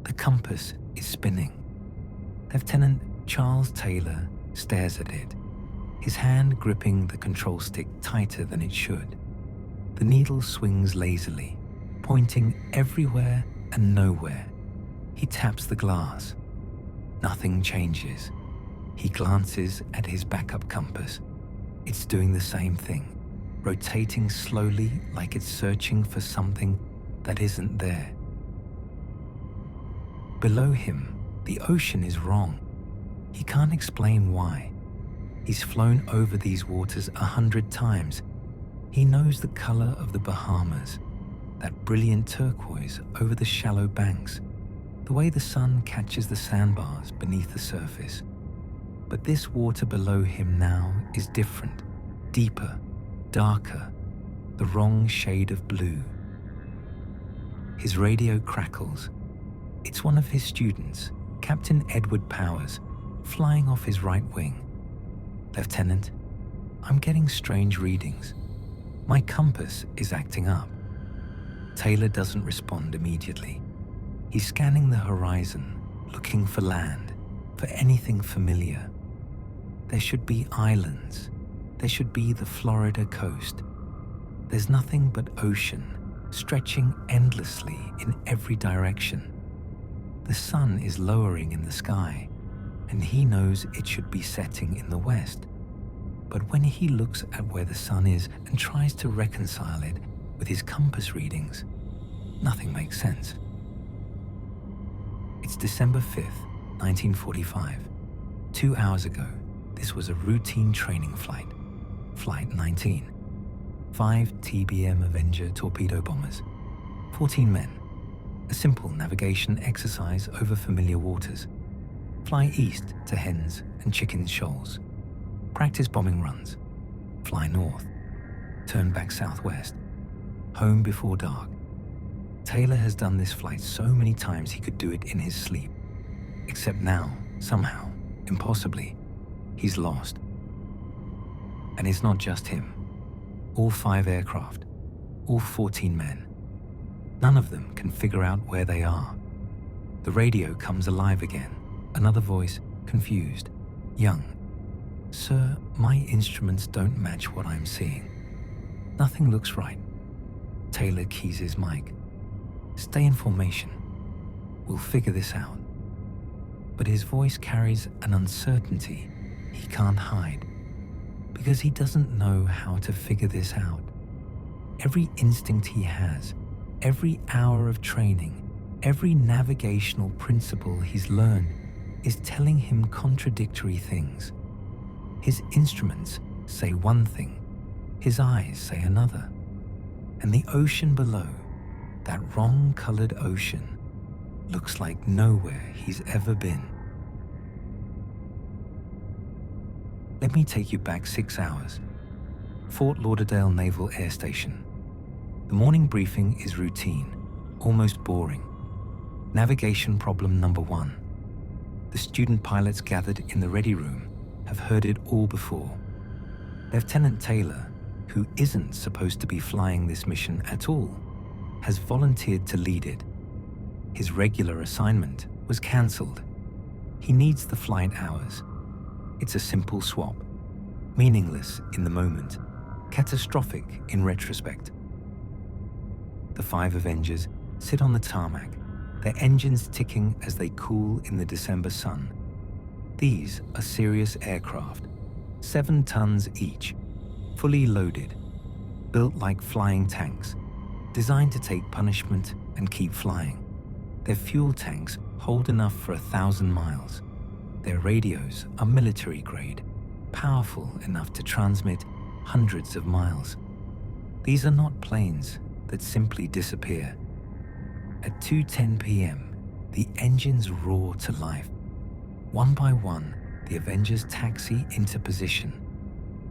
The compass is spinning. Lieutenant Charles Taylor stares at it, his hand gripping the control stick tighter than it should. The needle swings lazily, pointing everywhere and nowhere. He taps the glass. Nothing changes. He glances at his backup compass. It's doing the same thing, rotating slowly like it's searching for something that isn't there. Below him, the ocean is wrong. He can't explain why. He's flown over these waters 100 times. He knows the color of the Bahamas, that brilliant turquoise over the shallow banks, the way the sun catches the sandbars beneath the surface. But this water below him now is different, deeper, darker, the wrong shade of blue. His radio crackles. It's one of his students, Captain Edward Powers, flying off his right wing. "Lieutenant, I'm getting strange readings. My compass is acting up." Taylor doesn't respond immediately. He's scanning the horizon, looking for land, for anything familiar. There should be islands. There should be the Florida coast. There's nothing but ocean, stretching endlessly in every direction. The sun is lowering in the sky, and he knows it should be setting in the west. But when he looks at where the sun is and tries to reconcile it with his compass readings, nothing makes sense. It's December 5th, 1945. 2 hours ago, this was a routine training flight, Flight 19. 5 TBM Avenger torpedo bombers, 14 men. A simple navigation exercise over familiar waters. Fly east to Hens and Chicken Shoals. Practice bombing runs. Fly north. Turn back southwest. Home before dark. Taylor has done this flight so many times he could do it in his sleep. Except now, somehow, impossibly, he's lost. And it's not just him. All 5 aircraft, all 14 men. None of them can figure out where they are. The radio comes alive again. Another voice, confused, young. "Sir, my instruments don't match what I'm seeing. Nothing looks right." Taylor keys his mic. "Stay in formation. We'll figure this out." But his voice carries an uncertainty he can't hide, because he doesn't know how to figure this out. Every instinct he has, every hour of training, every navigational principle he's learned is telling him contradictory things. His instruments say one thing, his eyes say another. And the ocean below, that wrong-colored ocean, looks like nowhere he's ever been. Let me take you back 6 hours. Fort Lauderdale Naval Air Station. The morning briefing is routine, almost boring. Navigation problem number 1. The student pilots gathered in the ready room have heard it all before. Lieutenant Taylor, who isn't supposed to be flying this mission at all, has volunteered to lead it. His regular assignment was cancelled. He needs the flight hours. It's a simple swap, meaningless in the moment, catastrophic in retrospect. The 5 Avengers sit on the tarmac, their engines ticking as they cool in the December sun. These are serious aircraft, 7 tons each, fully loaded, built like flying tanks, designed to take punishment and keep flying. Their fuel tanks hold enough for 1,000 miles. Their radios are military grade, powerful enough to transmit hundreds of miles. These are not planes that simply disappear. At 2:10 p.m., the engines roar to life. One by one, the Avengers taxi into position.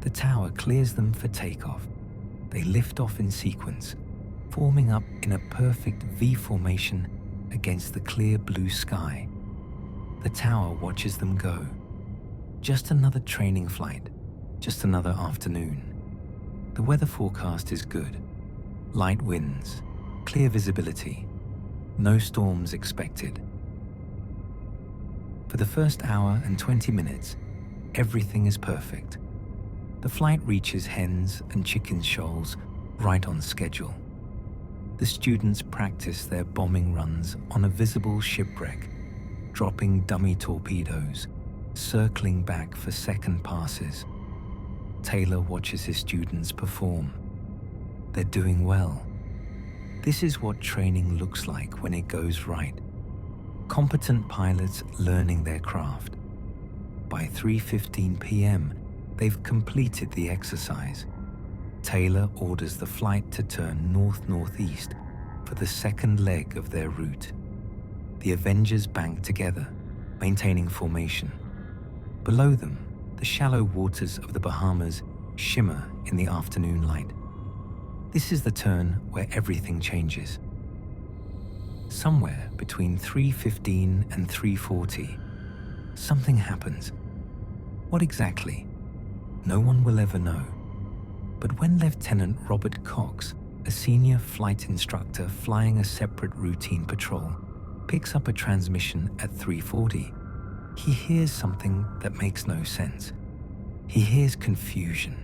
The tower clears them for takeoff. They lift off in sequence, forming up in a perfect V formation against the clear blue sky. The tower watches them go. Just another training flight, just another afternoon. The weather forecast is good. Light winds, clear visibility, no storms expected. For the first hour and 20 minutes, everything is perfect. The flight reaches hens and chicken shoals right on schedule. The students practice their bombing runs on a visible shipwreck, dropping dummy torpedoes, circling back for second passes. Taylor watches his students perform. They're doing well. This is what training looks like when it goes right. Competent pilots learning their craft. By 3:15 p.m., they've completed the exercise. Taylor orders the flight to turn north-northeast for the second leg of their route. The Avengers bank together, maintaining formation. Below them, the shallow waters of the Bahamas shimmer in the afternoon light. This is the turn where everything changes. Somewhere between 3:15 and 3:40, something happens. What exactly? No one will ever know. But when Lieutenant Robert Cox, a senior flight instructor flying a separate routine patrol, picks up a transmission at 3:40, he hears something that makes no sense. He hears confusion.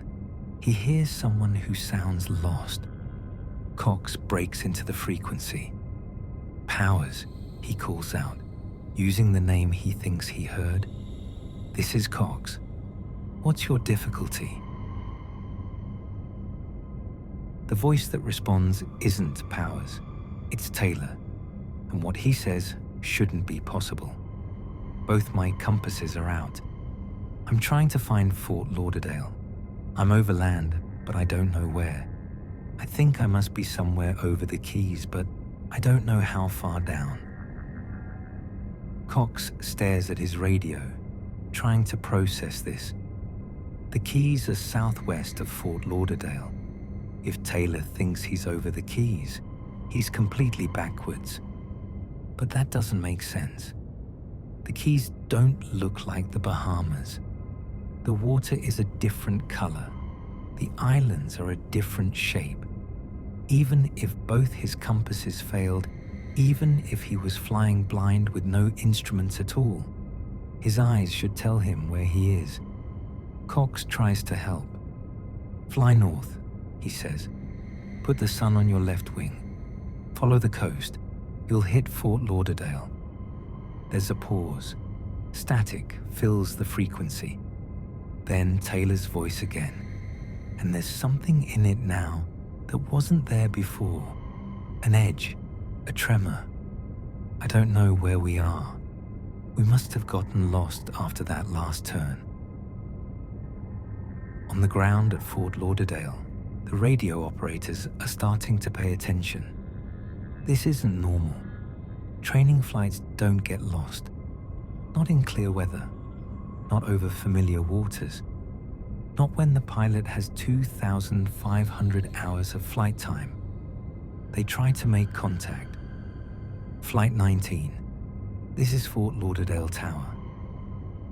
He hears someone who sounds lost. Cox breaks into the frequency. "Powers," he calls out, using the name he thinks he heard. "This is Cox. What's your difficulty?" The voice that responds isn't Powers, it's Taylor, and what he says shouldn't be possible. "Both my compasses are out. I'm trying to find Fort Lauderdale. I'm over land, but I don't know where. I think I must be somewhere over the Keys, but I don't know how far down." Cox stares at his radio, trying to process this. The Keys are southwest of Fort Lauderdale. If Taylor thinks he's over the Keys, he's completely backwards. But that doesn't make sense. The Keys don't look like the Bahamas. The water is a different color. The islands are a different shape. Even if both his compasses failed, even if he was flying blind with no instruments at all, his eyes should tell him where he is. Cox tries to help. "Fly north," he says. "Put the sun on your left wing. Follow the coast. You'll hit Fort Lauderdale." There's a pause. Static fills the frequency. Then Taylor's voice again. And there's something in it now that wasn't there before. An edge, a tremor. "I don't know where we are. We must have gotten lost after that last turn." On the ground at Fort Lauderdale, the radio operators are starting to pay attention. This isn't normal. Training flights don't get lost. Not in clear weather. Not over familiar waters. Not when the pilot has 2,500 hours of flight time. They try to make contact. "Flight 19. This is Fort Lauderdale Tower.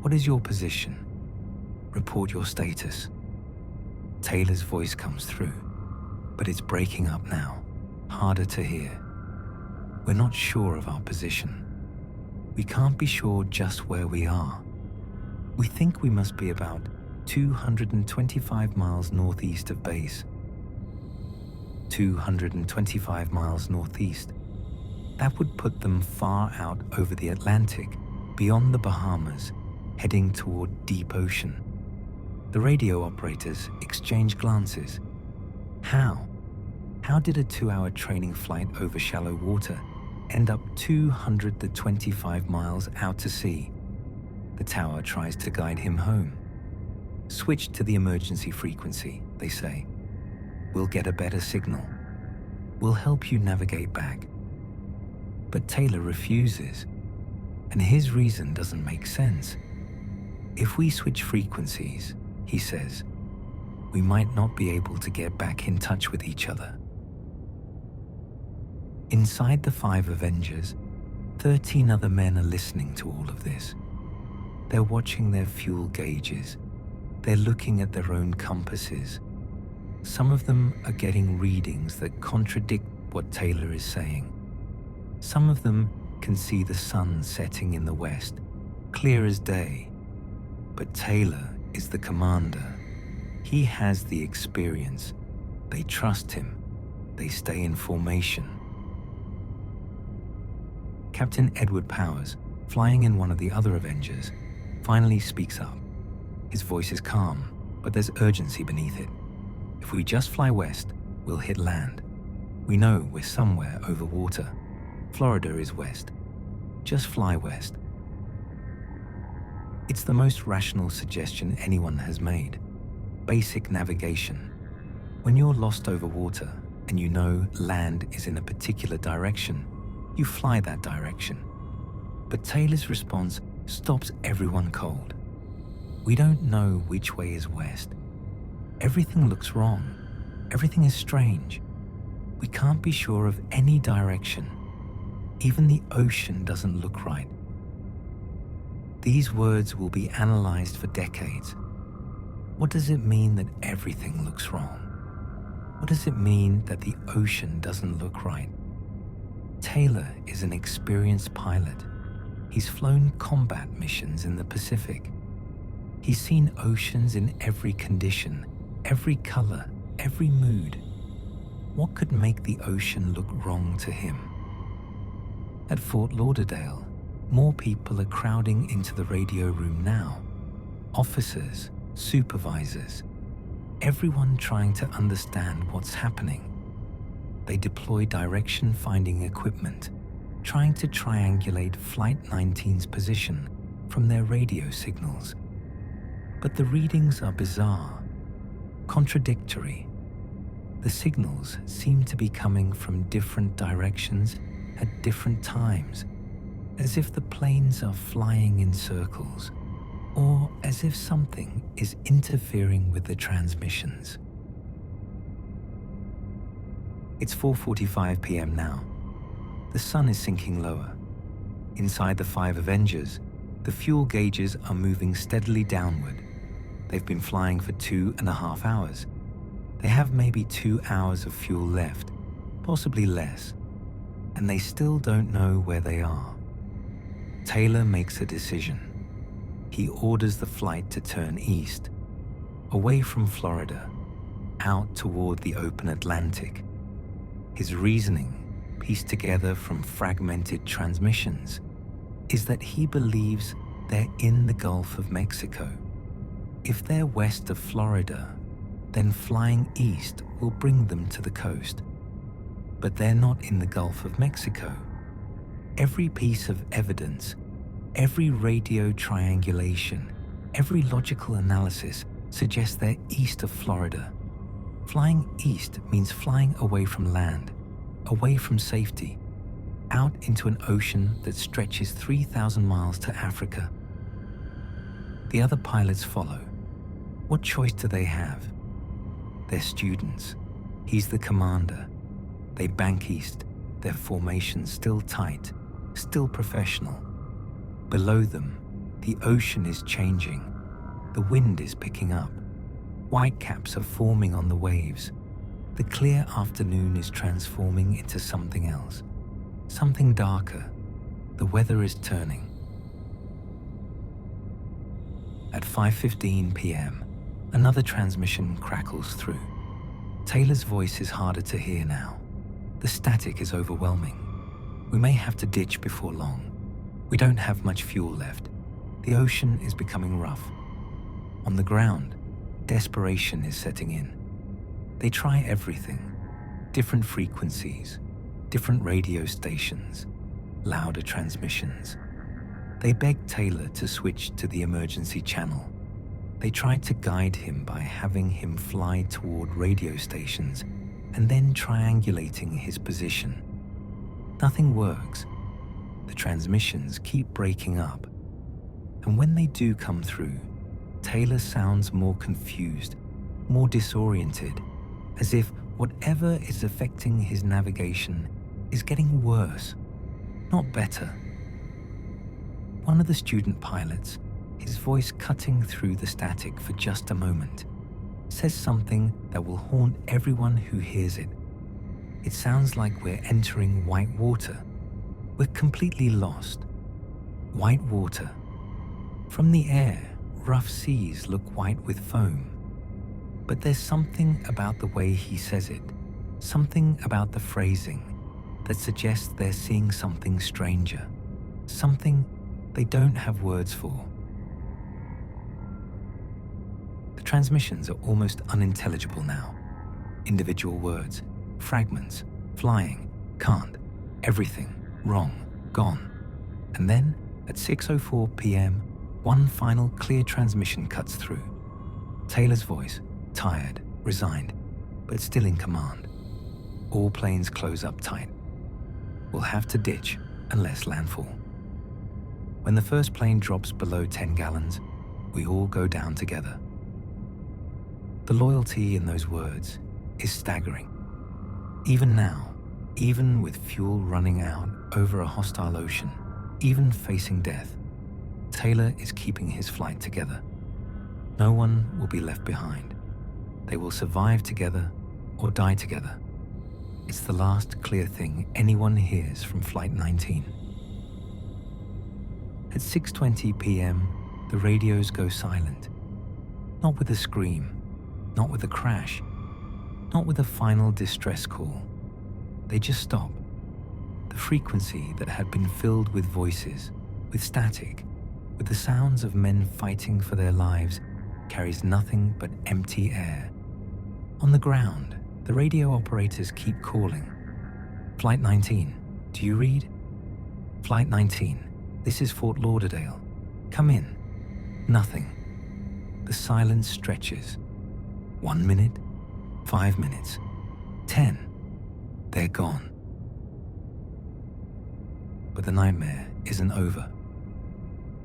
What is your position? Report your status." Taylor's voice comes through, but it's breaking up now, harder to hear. "We're not sure of our position. We can't be sure just where we are. We think we must be about 225 miles northeast of base." 225 miles northeast. That would put them far out over the Atlantic, beyond the Bahamas, heading toward deep ocean. The radio operators exchange glances. How? How did a 2-hour training flight over shallow water end up 225 miles out to sea? The tower tries to guide him home. "Switch to the emergency frequency," they say. "We'll get a better signal. We'll help you navigate back." But Taylor refuses, and his reason doesn't make sense. "If we switch frequencies," he says, "we might not be able to get back in touch with each other." Inside the 5 Avengers, 13 other men are listening to all of this. They're watching their fuel gauges. They're looking at their own compasses. Some of them are getting readings that contradict what Taylor is saying. Some of them can see the sun setting in the west, clear as day. But Taylor is the commander. He has the experience. They trust him. They stay in formation. Captain Edward Powers, flying in one of the other Avengers, finally speaks up. His voice is calm, but there's urgency beneath it. If we just fly west, we'll hit land. We know we're somewhere over water. Florida is west. Just fly west. It's the most rational suggestion anyone has made. Basic navigation. When you're lost over water and you know land is in a particular direction, you fly that direction. But Taylor's response stops everyone cold. We don't know which way is west. Everything looks wrong. Everything is strange. We can't be sure of any direction. Even the ocean doesn't look right. These words will be analyzed for decades. What does it mean that everything looks wrong? What does it mean that the ocean doesn't look right? Taylor is an experienced pilot. He's flown combat missions in the Pacific. He's seen oceans in every condition, every color, every mood. What could make the ocean look wrong to him? At Fort Lauderdale, more people are crowding into the radio room now. Officers, supervisors, everyone trying to understand what's happening. They deploy direction-finding equipment, trying to triangulate Flight 19's position from their radio signals. But the readings are bizarre, contradictory. The signals seem to be coming from different directions at different times, as if the planes are flying in circles, or as if something is interfering with the transmissions. It's 4:45 p.m. now. The sun is sinking lower. Inside the 5 Avengers, the fuel gauges are moving steadily downward. They've been flying for 2.5 hours. They have maybe 2 hours of fuel left, possibly less, and they still don't know where they are. Taylor makes a decision. He orders the flight to turn east, away from Florida, out toward the open Atlantic. His reasoning, pieced together from fragmented transmissions, is that he believes they're in the Gulf of Mexico. If they're west of Florida, then flying east will bring them to the coast. But they're not in the Gulf of Mexico. Every piece of evidence, every radio triangulation, every logical analysis suggests they're east of Florida. Flying east means flying away from land, away from safety, out into an ocean that stretches 3,000 miles to Africa. The other pilots follow. What choice do they have? They're students. He's the commander. They bank east, their formation still tight, still professional. Below them, the ocean is changing. The wind is picking up. Whitecaps are forming on the waves. The clear afternoon is transforming into something else, something darker. The weather is turning. At 5:15 p.m., another transmission crackles through. Taylor's voice is harder to hear now. The static is overwhelming. We may have to ditch before long. We don't have much fuel left. The ocean is becoming rough. On the ground, desperation is setting in. They try everything. Different frequencies, different radio stations, louder transmissions. They beg Taylor to switch to the emergency channel. They tried to guide him by having him fly toward radio stations and then triangulating his position. Nothing works. The transmissions keep breaking up. And when they do come through, Taylor sounds more confused, more disoriented, as if whatever is affecting his navigation is getting worse, not better. One of the student pilots, his voice cutting through the static for just a moment, says something that will haunt everyone who hears it. It sounds like we're entering white water. We're completely lost. White water. From the air, rough seas look white with foam. But there's something about the way he says it, something about the phrasing, that suggests they're seeing something stranger, something they don't have words for. The transmissions are almost unintelligible now. Individual words, fragments, flying, can't, everything, wrong, gone. And then, at 6:04 p.m., one final clear transmission cuts through. Taylor's voice, tired, resigned, but still in command. All planes close up tight. We'll have to ditch unless landfall. When the first plane drops below 10 gallons, we all go down together. The loyalty in those words is staggering. Even now, even with fuel running out over a hostile ocean, even facing death, Taylor is keeping his flight together. No one will be left behind. They will survive together or die together. It's the last clear thing anyone hears from Flight 19. At 6:20 p.m., the radios go silent. Not with a scream, not with a crash, not with a final distress call. They just stop. The frequency that had been filled with voices, with static, with the sounds of men fighting for their lives, carries nothing but empty air. On the ground, the radio operators keep calling. Flight 19, do you read? Flight 19, this is Fort Lauderdale. Come in. Nothing. The silence stretches. 1 minute, 5 minutes, 10. They're gone. But the nightmare isn't over.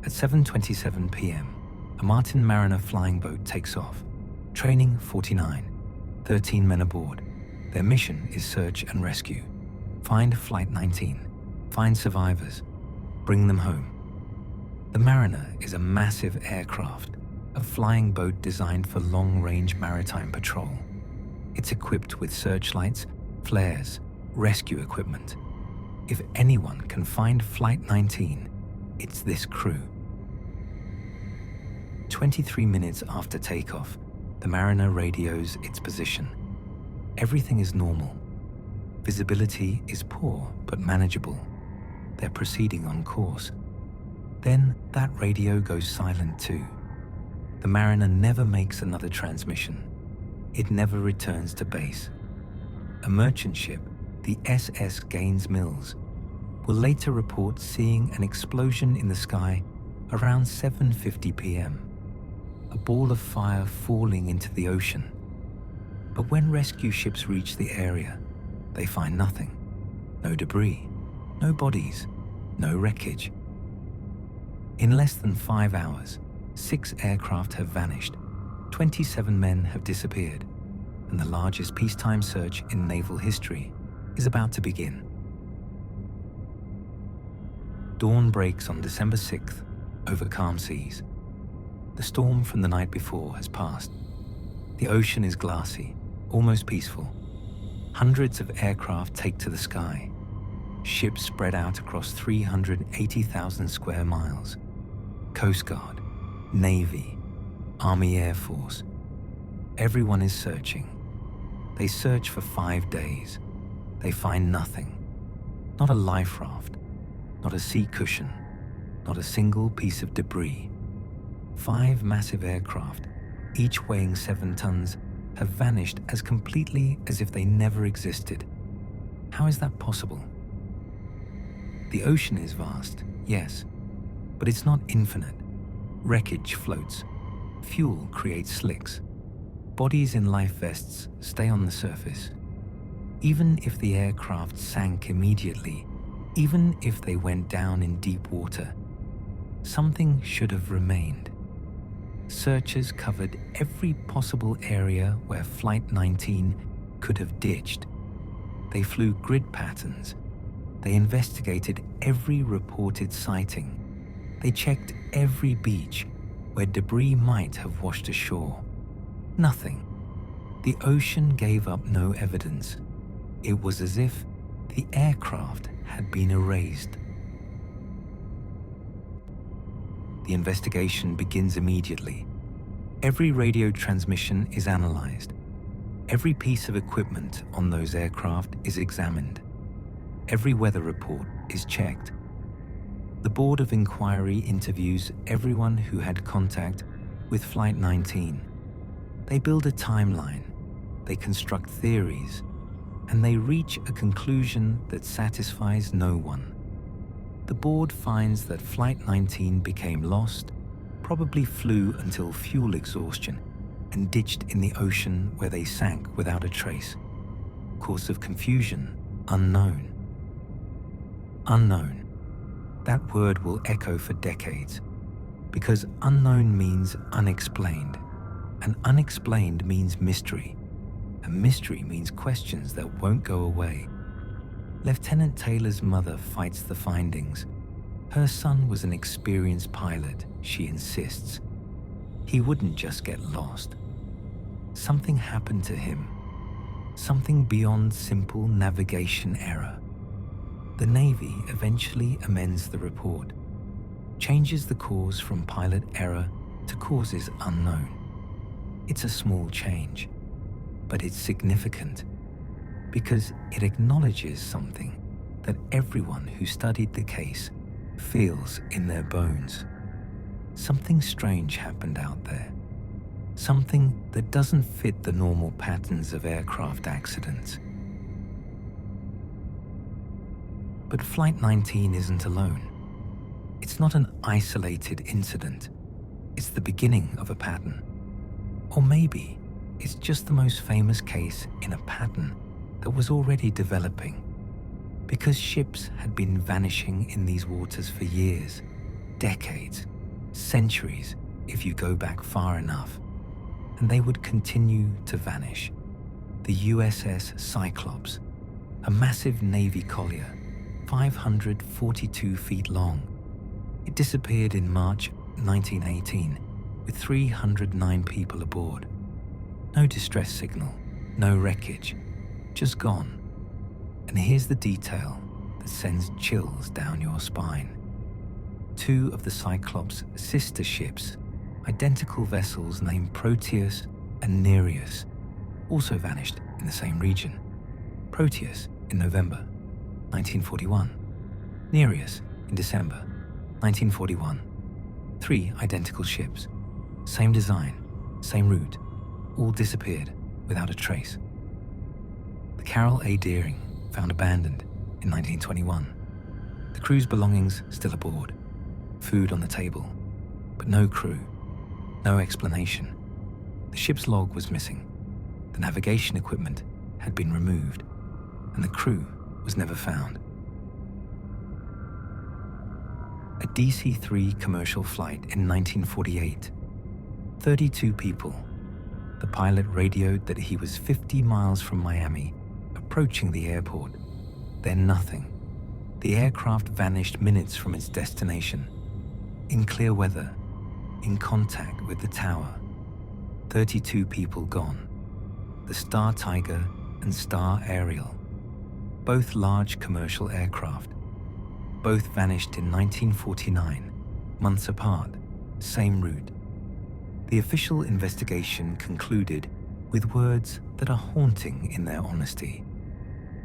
At 7:27 p.m., a Martin Mariner flying boat takes off. Training 49, 13 men aboard. Their mission is search and rescue. Find Flight 19, find survivors, bring them home. The Mariner is a massive aircraft, a flying boat designed for long-range maritime patrol. It's equipped with searchlights, flares, rescue equipment. If anyone can find Flight 19, it's this crew. 23 minutes after takeoff, the Mariner radios its position. Everything is normal. Visibility is poor but manageable. They're proceeding on course. Then that radio goes silent too. The Mariner never makes another transmission. It never returns to base. A merchant ship, the SS Gaines Mills, will later report seeing an explosion in the sky around 7:50 p.m. A ball of fire falling into the ocean. But when rescue ships reach the area, they find nothing. No debris, no bodies, no wreckage. In less than 5 hours, 6 aircraft have vanished, 27 men have disappeared, and the largest peacetime search in naval history is about to begin. Dawn breaks on December 6th over calm seas. The storm from the night before has passed. The ocean is glassy, almost peaceful. Hundreds of aircraft take to the sky. Ships spread out across 380,000 square miles. Coast Guard, Navy, Army Air Force. Everyone is searching. They search for 5 days. They find nothing. Not a life raft, not a sea cushion, not a single piece of debris. 5 massive aircraft, each weighing 7 tons, have vanished as completely as if they never existed. How is that possible? The ocean is vast, yes, but it's not infinite. Wreckage floats. Fuel creates slicks. Bodies in life vests stay on the surface. Even if the aircraft sank immediately, even if they went down in deep water, something should have remained. Searchers covered every possible area where Flight 19 could have ditched. They flew grid patterns. They investigated every reported sighting. They checked every beach where debris might have washed ashore. Nothing. The ocean gave up no evidence. It was as if the aircraft had been erased. The investigation begins immediately. Every radio transmission is analyzed. Every piece of equipment on those aircraft is examined. Every weather report is checked. The Board of Inquiry interviews everyone who had contact with Flight 19. They build a timeline, they construct theories, and they reach a conclusion that satisfies no one. The board finds that Flight 19 became lost, probably flew until fuel exhaustion, and ditched in the ocean where they sank without a trace. Cause of confusion, unknown. Unknown. That word will echo for decades, because unknown means unexplained, and unexplained means mystery, and mystery means questions that won't go away. Lieutenant Taylor's mother fights the findings. Her son was an experienced pilot, she insists. He wouldn't just get lost. Something happened to him, something beyond simple navigation error. The Navy eventually amends the report, changes the cause from pilot error to causes unknown. It's a small change, but it's significant because it acknowledges something that everyone who studied the case feels in their bones. Something strange happened out there. Something that doesn't fit the normal patterns of aircraft accidents. But Flight 19 isn't alone. It's not an isolated incident. It's the beginning of a pattern. Or maybe it's just the most famous case in a pattern that was already developing, because ships had been vanishing in these waters for years, decades, centuries if you go back far enough, and they would continue to vanish. The USS Cyclops, a massive Navy collier, 542 feet long. It disappeared in March 1918 with 309 people aboard. No distress signal, no wreckage, just gone. And here's the detail that sends chills down your spine. Two of the Cyclops' sister ships, identical vessels named Proteus and Nereus, also vanished in the same region. Proteus in November 1941, Nereus in December 1941. Three identical ships, same design, same route, all disappeared without a trace. The Carroll A. Deering found abandoned in 1921. The crew's belongings still aboard, food on the table, but no crew, no explanation. The ship's log was missing, the navigation equipment had been removed, and the crew was never found. A DC-3 commercial flight in 1948, 32 people. The pilot radioed that he was 50 miles from Miami, approaching the airport. Then nothing. The aircraft vanished minutes from its destination. In clear weather, in contact with the tower. 32 people gone. The Star Tiger and Star Ariel, both large commercial aircraft. Both vanished in 1949, months apart, same route. The official investigation concluded with words that are haunting in their honesty.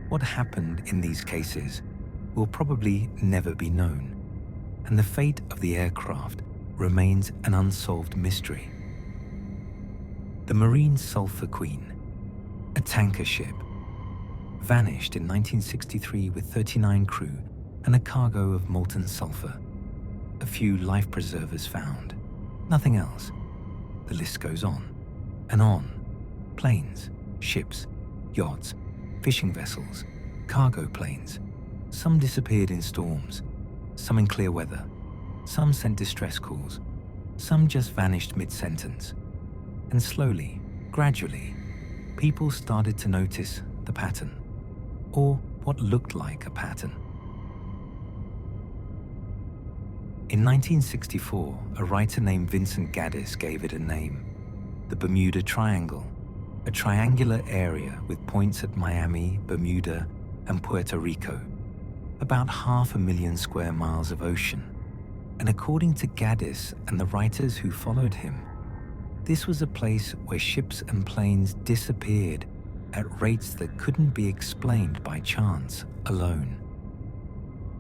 What happened in these cases will probably never be known, and the fate of the aircraft remains an unsolved mystery. The Marine Sulphur Queen, a tanker ship, vanished in 1963 with 39 crew and a cargo of molten sulfur. A few life preservers found. Nothing else. The list goes on and on. Planes, ships, yachts, fishing vessels, cargo planes. Some disappeared in storms, some in clear weather, some sent distress calls, some just vanished mid-sentence. And slowly, gradually, people started to notice the pattern, or what looked like a pattern. In 1964, a writer named Vincent Gaddis gave it a name, the Bermuda Triangle, a triangular area with points at Miami, Bermuda, and Puerto Rico, about 500,000 square miles of ocean. And according to Gaddis and the writers who followed him, this was a place where ships and planes disappeared at rates that couldn't be explained by chance alone.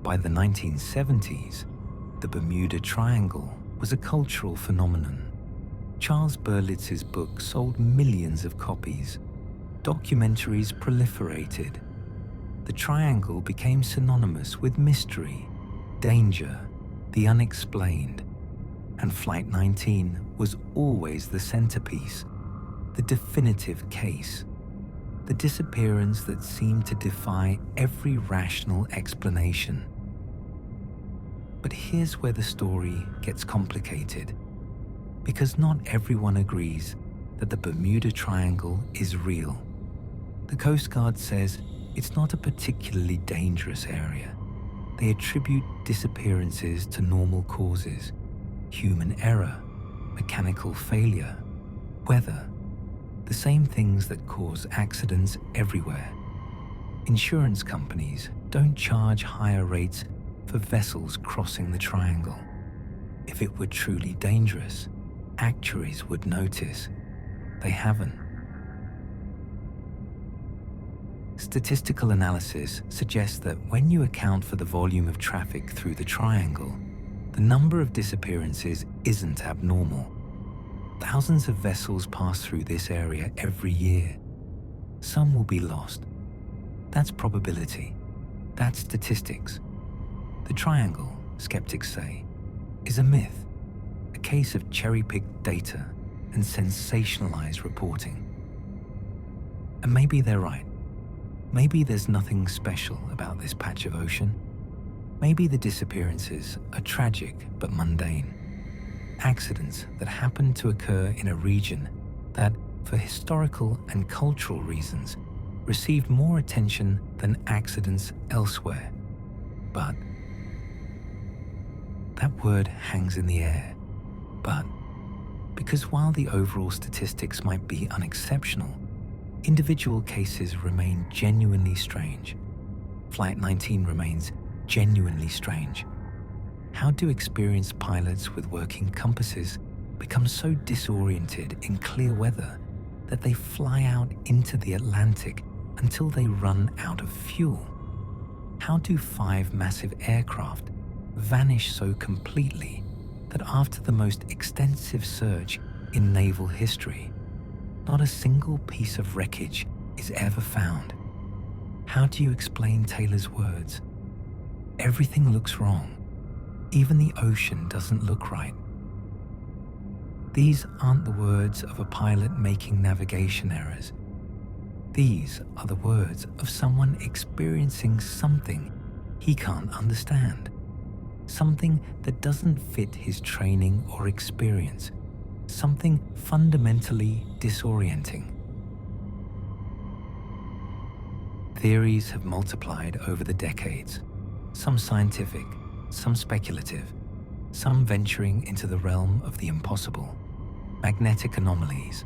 By the 1970s, the Bermuda Triangle was a cultural phenomenon. Charles Berlitz's book sold millions of copies. Documentaries proliferated. The triangle became synonymous with mystery, danger, the unexplained, and Flight 19 was always the centerpiece, the definitive case, the disappearance that seemed to defy every rational explanation. But here's where the story gets complicated, because not everyone agrees that the Bermuda Triangle is real. The Coast Guard says it's not a particularly dangerous area. They attribute disappearances to normal causes: human error, mechanical failure, weather, the same things that cause accidents everywhere. Insurance companies don't charge higher rates for vessels crossing the triangle. If it were truly dangerous, actuaries would notice. They haven't. Statistical analysis suggests that when you account for the volume of traffic through the triangle, the number of disappearances isn't abnormal. Thousands of vessels pass through this area every year. Some will be lost. That's probability. That's statistics. The triangle, skeptics say, is a myth, a case of cherry-picked data and sensationalized reporting. And maybe they're right. Maybe there's nothing special about this patch of ocean. Maybe the disappearances are tragic but mundane. Accidents that happen to occur in a region that, for historical and cultural reasons, received more attention than accidents elsewhere. But that word hangs in the air. But because while the overall statistics might be unexceptional, individual cases remain genuinely strange. Flight 19 remains genuinely strange. How do experienced pilots with working compasses become so disoriented in clear weather that they fly out into the Atlantic until they run out of fuel? How do 5 massive aircraft vanish so completely that after the most extensive search in naval history, not a single piece of wreckage is ever found? How do you explain Taylor's words? Everything looks wrong. Even the ocean doesn't look right. These aren't the words of a pilot making navigation errors. These are the words of someone experiencing something he can't understand. Something that doesn't fit his training or experience. Something fundamentally disorienting. Theories have multiplied over the decades, some scientific, some speculative, some venturing into the realm of the impossible. Magnetic anomalies.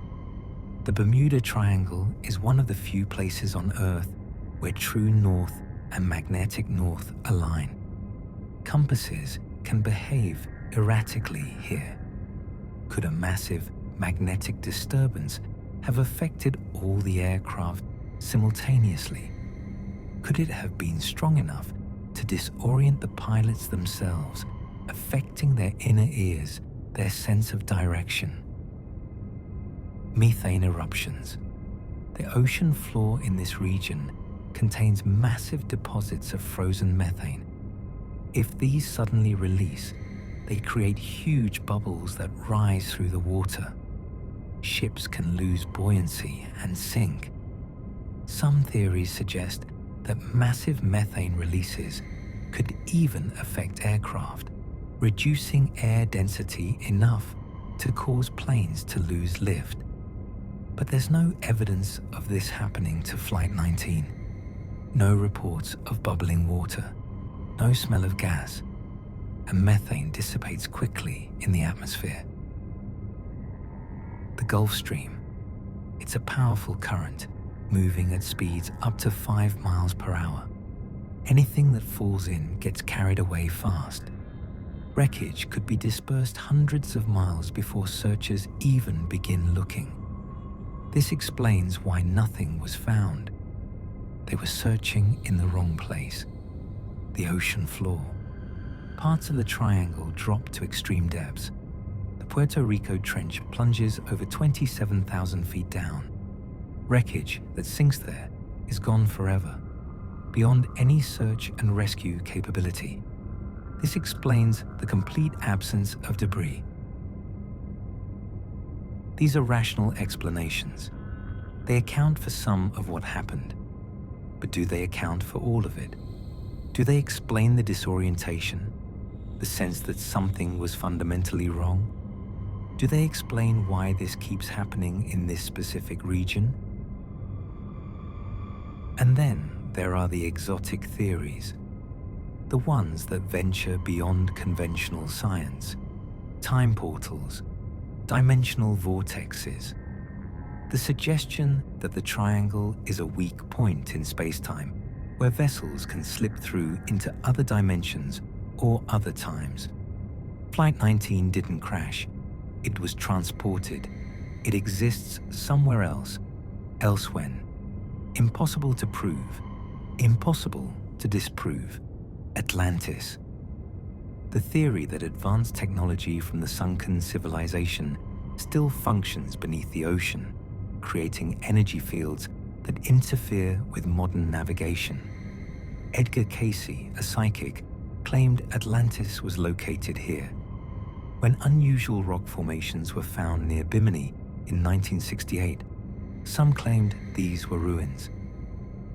The Bermuda Triangle is one of the few places on Earth where true north and magnetic north align. Compasses can behave erratically here. Could a massive magnetic disturbance have affected all the aircraft simultaneously? Could it have been strong enough to disorient the pilots themselves, affecting their inner ears, their sense of direction? Methane eruptions. The ocean floor in this region contains massive deposits of frozen methane. If these suddenly release, they create huge bubbles that rise through the water. Ships can lose buoyancy and sink. Some theories suggest that massive methane releases could even affect aircraft, reducing air density enough to cause planes to lose lift. But there's no evidence of this happening to Flight 19. No reports of bubbling water, no smell of gas, and methane dissipates quickly in the atmosphere. The Gulf Stream. It's a powerful current, moving at speeds up to 5 miles per hour. Anything that falls in gets carried away fast. Wreckage could be dispersed hundreds of miles before searchers even begin looking. This explains why nothing was found. They were searching in the wrong place. The ocean floor. Parts of the triangle drop to extreme depths. The Puerto Rico Trench plunges over 27,000 feet down. Wreckage that sinks there is gone forever, beyond any search and rescue capability. This explains the complete absence of debris. These are rational explanations. They account for some of what happened. But do they account for all of it? Do they explain the disorientation, the sense that something was fundamentally wrong? Do they explain why this keeps happening in this specific region? And then there are the exotic theories, the ones that venture beyond conventional science, time portals, dimensional vortexes, the suggestion that the triangle is a weak point in space-time where vessels can slip through into other dimensions or other times. Flight 19 didn't crash. It was transported. It exists somewhere else, elsewhere. Impossible to prove, impossible to disprove. Atlantis. The theory that advanced technology from the sunken civilization still functions beneath the ocean, creating energy fields that interfere with modern navigation. Edgar Cayce, a psychic, claimed Atlantis was located here. When unusual rock formations were found near Bimini in 1968, some claimed these were ruins.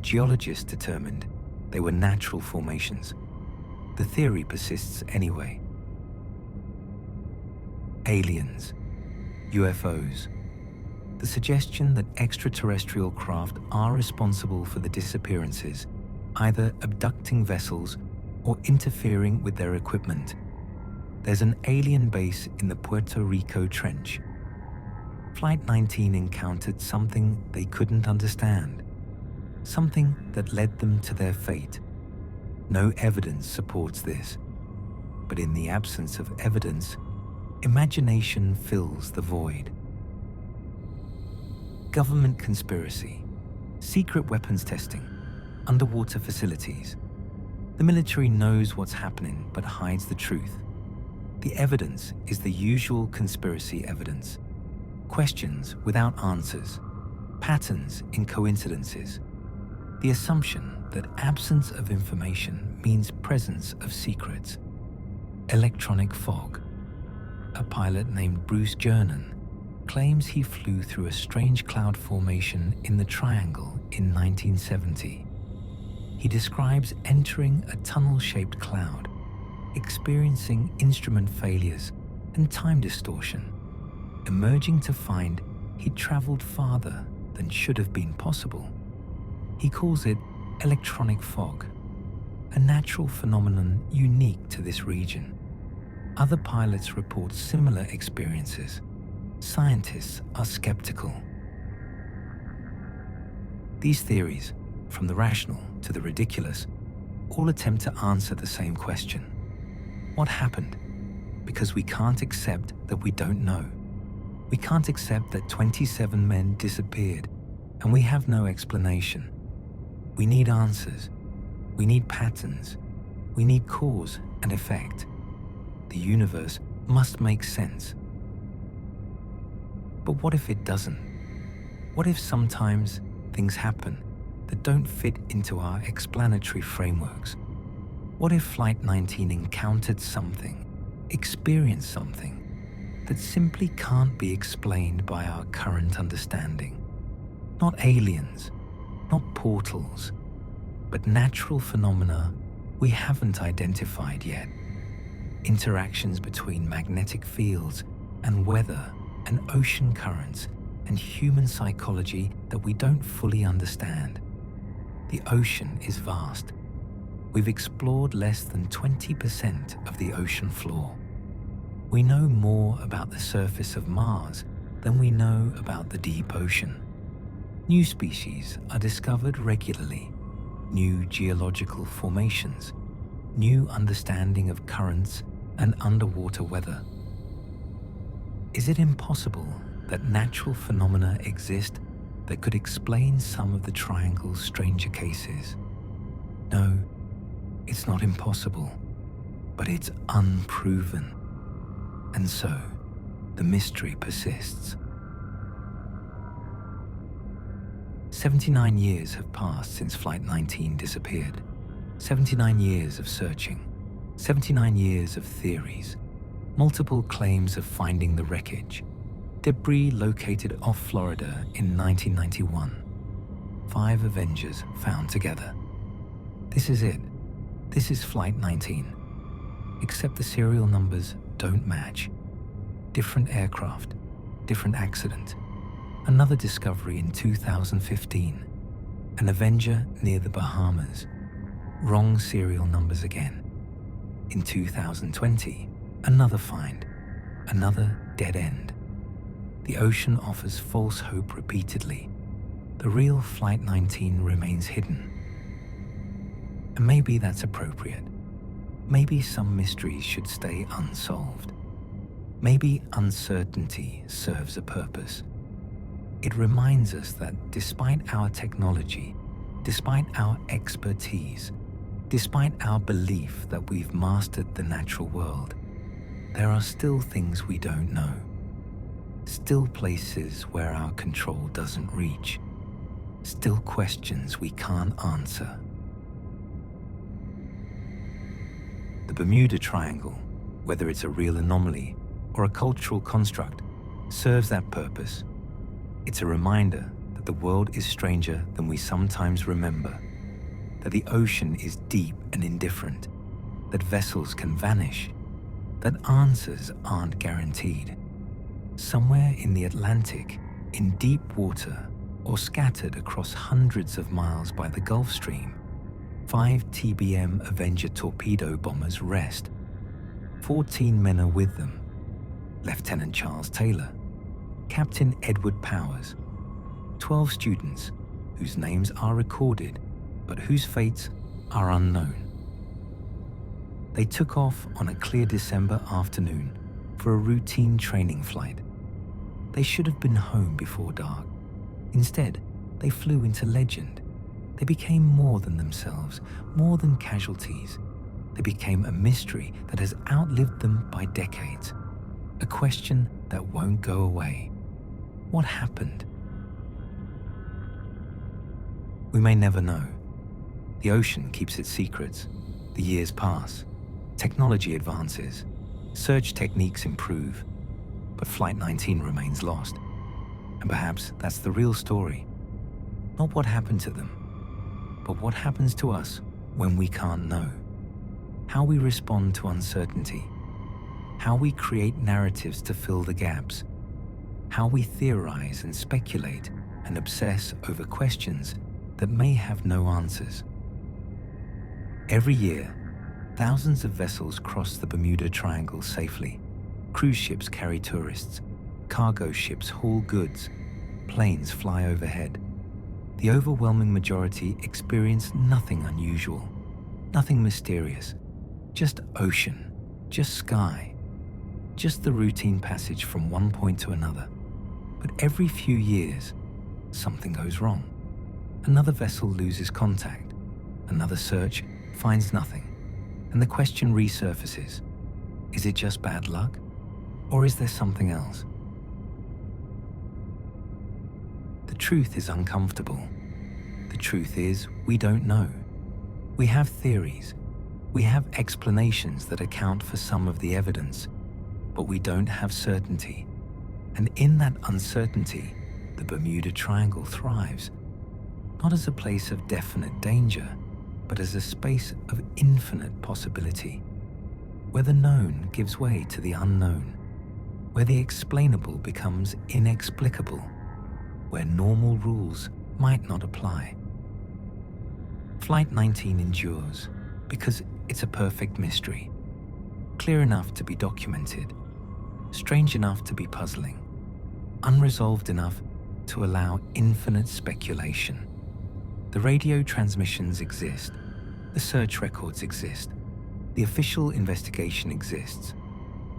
Geologists determined they were natural formations. The theory persists anyway. Aliens, UFOs. The suggestion that extraterrestrial craft are responsible for the disappearances, either abducting vessels or interfering with their equipment. There's an alien base in the Puerto Rico Trench. Flight 19 encountered something they couldn't understand, something that led them to their fate. No evidence supports this, but in the absence of evidence, imagination fills the void. Government conspiracy, secret weapons testing, underwater facilities. The military knows what's happening but hides the truth. The evidence is the usual conspiracy evidence. Questions without answers, patterns in coincidences. The assumption that absence of information means presence of secrets. Electronic fog. A pilot named Bruce Jernan claims he flew through a strange cloud formation in the Triangle in 1970. He describes entering a tunnel-shaped cloud, experiencing instrument failures and time distortion, emerging to find he'd traveled farther than should have been possible. He calls it electronic fog, a natural phenomenon unique to this region. Other pilots report similar experiences. Scientists are skeptical. These theories, from the rational to the ridiculous, all attempt to answer the same question. What happened? Because we can't accept that we don't know. We can't accept that 27 men disappeared, and we have no explanation. We need answers. We need patterns. We need cause and effect. The universe must make sense. But what if it doesn't? What if sometimes things happen that don't fit into our explanatory frameworks? What if Flight 19 encountered something, experienced something that simply can't be explained by our current understanding? Not aliens, not portals, but natural phenomena we haven't identified yet. Interactions between magnetic fields and weather and ocean currents and human psychology that we don't fully understand. The ocean is vast. We've explored less than 20% of the ocean floor. We know more about the surface of Mars than we know about the deep ocean. New species are discovered regularly, new geological formations, new understanding of currents and underwater weather. Is it impossible that natural phenomena exist that could explain some of the triangle's stranger cases? No, it's not impossible, but it's unproven. And so, the mystery persists. 79 years have passed since Flight 19 disappeared. 79 years of searching. 79 years of theories. Multiple claims of finding the wreckage. Debris located off Florida in 1991. 5 Avengers found together. This is it. This is Flight 19. Except the serial numbers don't match. Different aircraft, different accident. Another discovery in 2015. An Avenger near the Bahamas. Wrong serial numbers again. In 2020, another find. Another dead end. The ocean offers false hope repeatedly. The real Flight 19 remains hidden. And maybe that's appropriate. Maybe some mysteries should stay unsolved. Maybe uncertainty serves a purpose. It reminds us that despite our technology, despite our expertise, despite our belief that we've mastered the natural world, there are still things we don't know. Still places where our control doesn't reach. Still questions we can't answer. The Bermuda Triangle, whether it's a real anomaly or a cultural construct, serves that purpose. It's a reminder that the world is stranger than we sometimes remember, that the ocean is deep and indifferent, that vessels can vanish, that answers aren't guaranteed. Somewhere in the Atlantic, in deep water, or scattered across hundreds of miles by the Gulf Stream, 5 TBM Avenger torpedo bombers rest. 14 men are with them. Lieutenant Charles Taylor, Captain Edward Powers, 12 students whose names are recorded but whose fates are unknown. They took off on a clear December afternoon for a routine training flight. They should have been home before dark. Instead, they flew into legend. They became more than themselves, more than casualties. They became a mystery that has outlived them by decades. A question that won't go away. What happened? We may never know. The ocean keeps its secrets. The years pass. Technology advances. Search techniques improve. But Flight 19 remains lost. And perhaps that's the real story. Not what happened to them, but what happens to us when we can't know. How we respond to uncertainty. How we create narratives to fill the gaps. How we theorize and speculate and obsess over questions that may have no answers. Every year, thousands of vessels cross the Bermuda Triangle safely. Cruise ships carry tourists. Cargo ships haul goods. Planes fly overhead. The overwhelming majority experience nothing unusual, nothing mysterious, just ocean, just sky, just the routine passage from one point to another. But every few years, something goes wrong. Another vessel loses contact. Another search finds nothing. And the question resurfaces. Is it just bad luck? Or is there something else? The truth is uncomfortable. The truth is, we don't know. We have theories. We have explanations that account for some of the evidence, but we don't have certainty. And in that uncertainty, the Bermuda Triangle thrives, not as a place of definite danger, but as a space of infinite possibility, where the known gives way to the unknown, where the explainable becomes inexplicable, where normal rules might not apply. Flight 19 endures because it's a perfect mystery, clear enough to be documented, strange enough to be puzzling, unresolved enough to allow infinite speculation. The radio transmissions exist, the search records exist, The official investigation exists.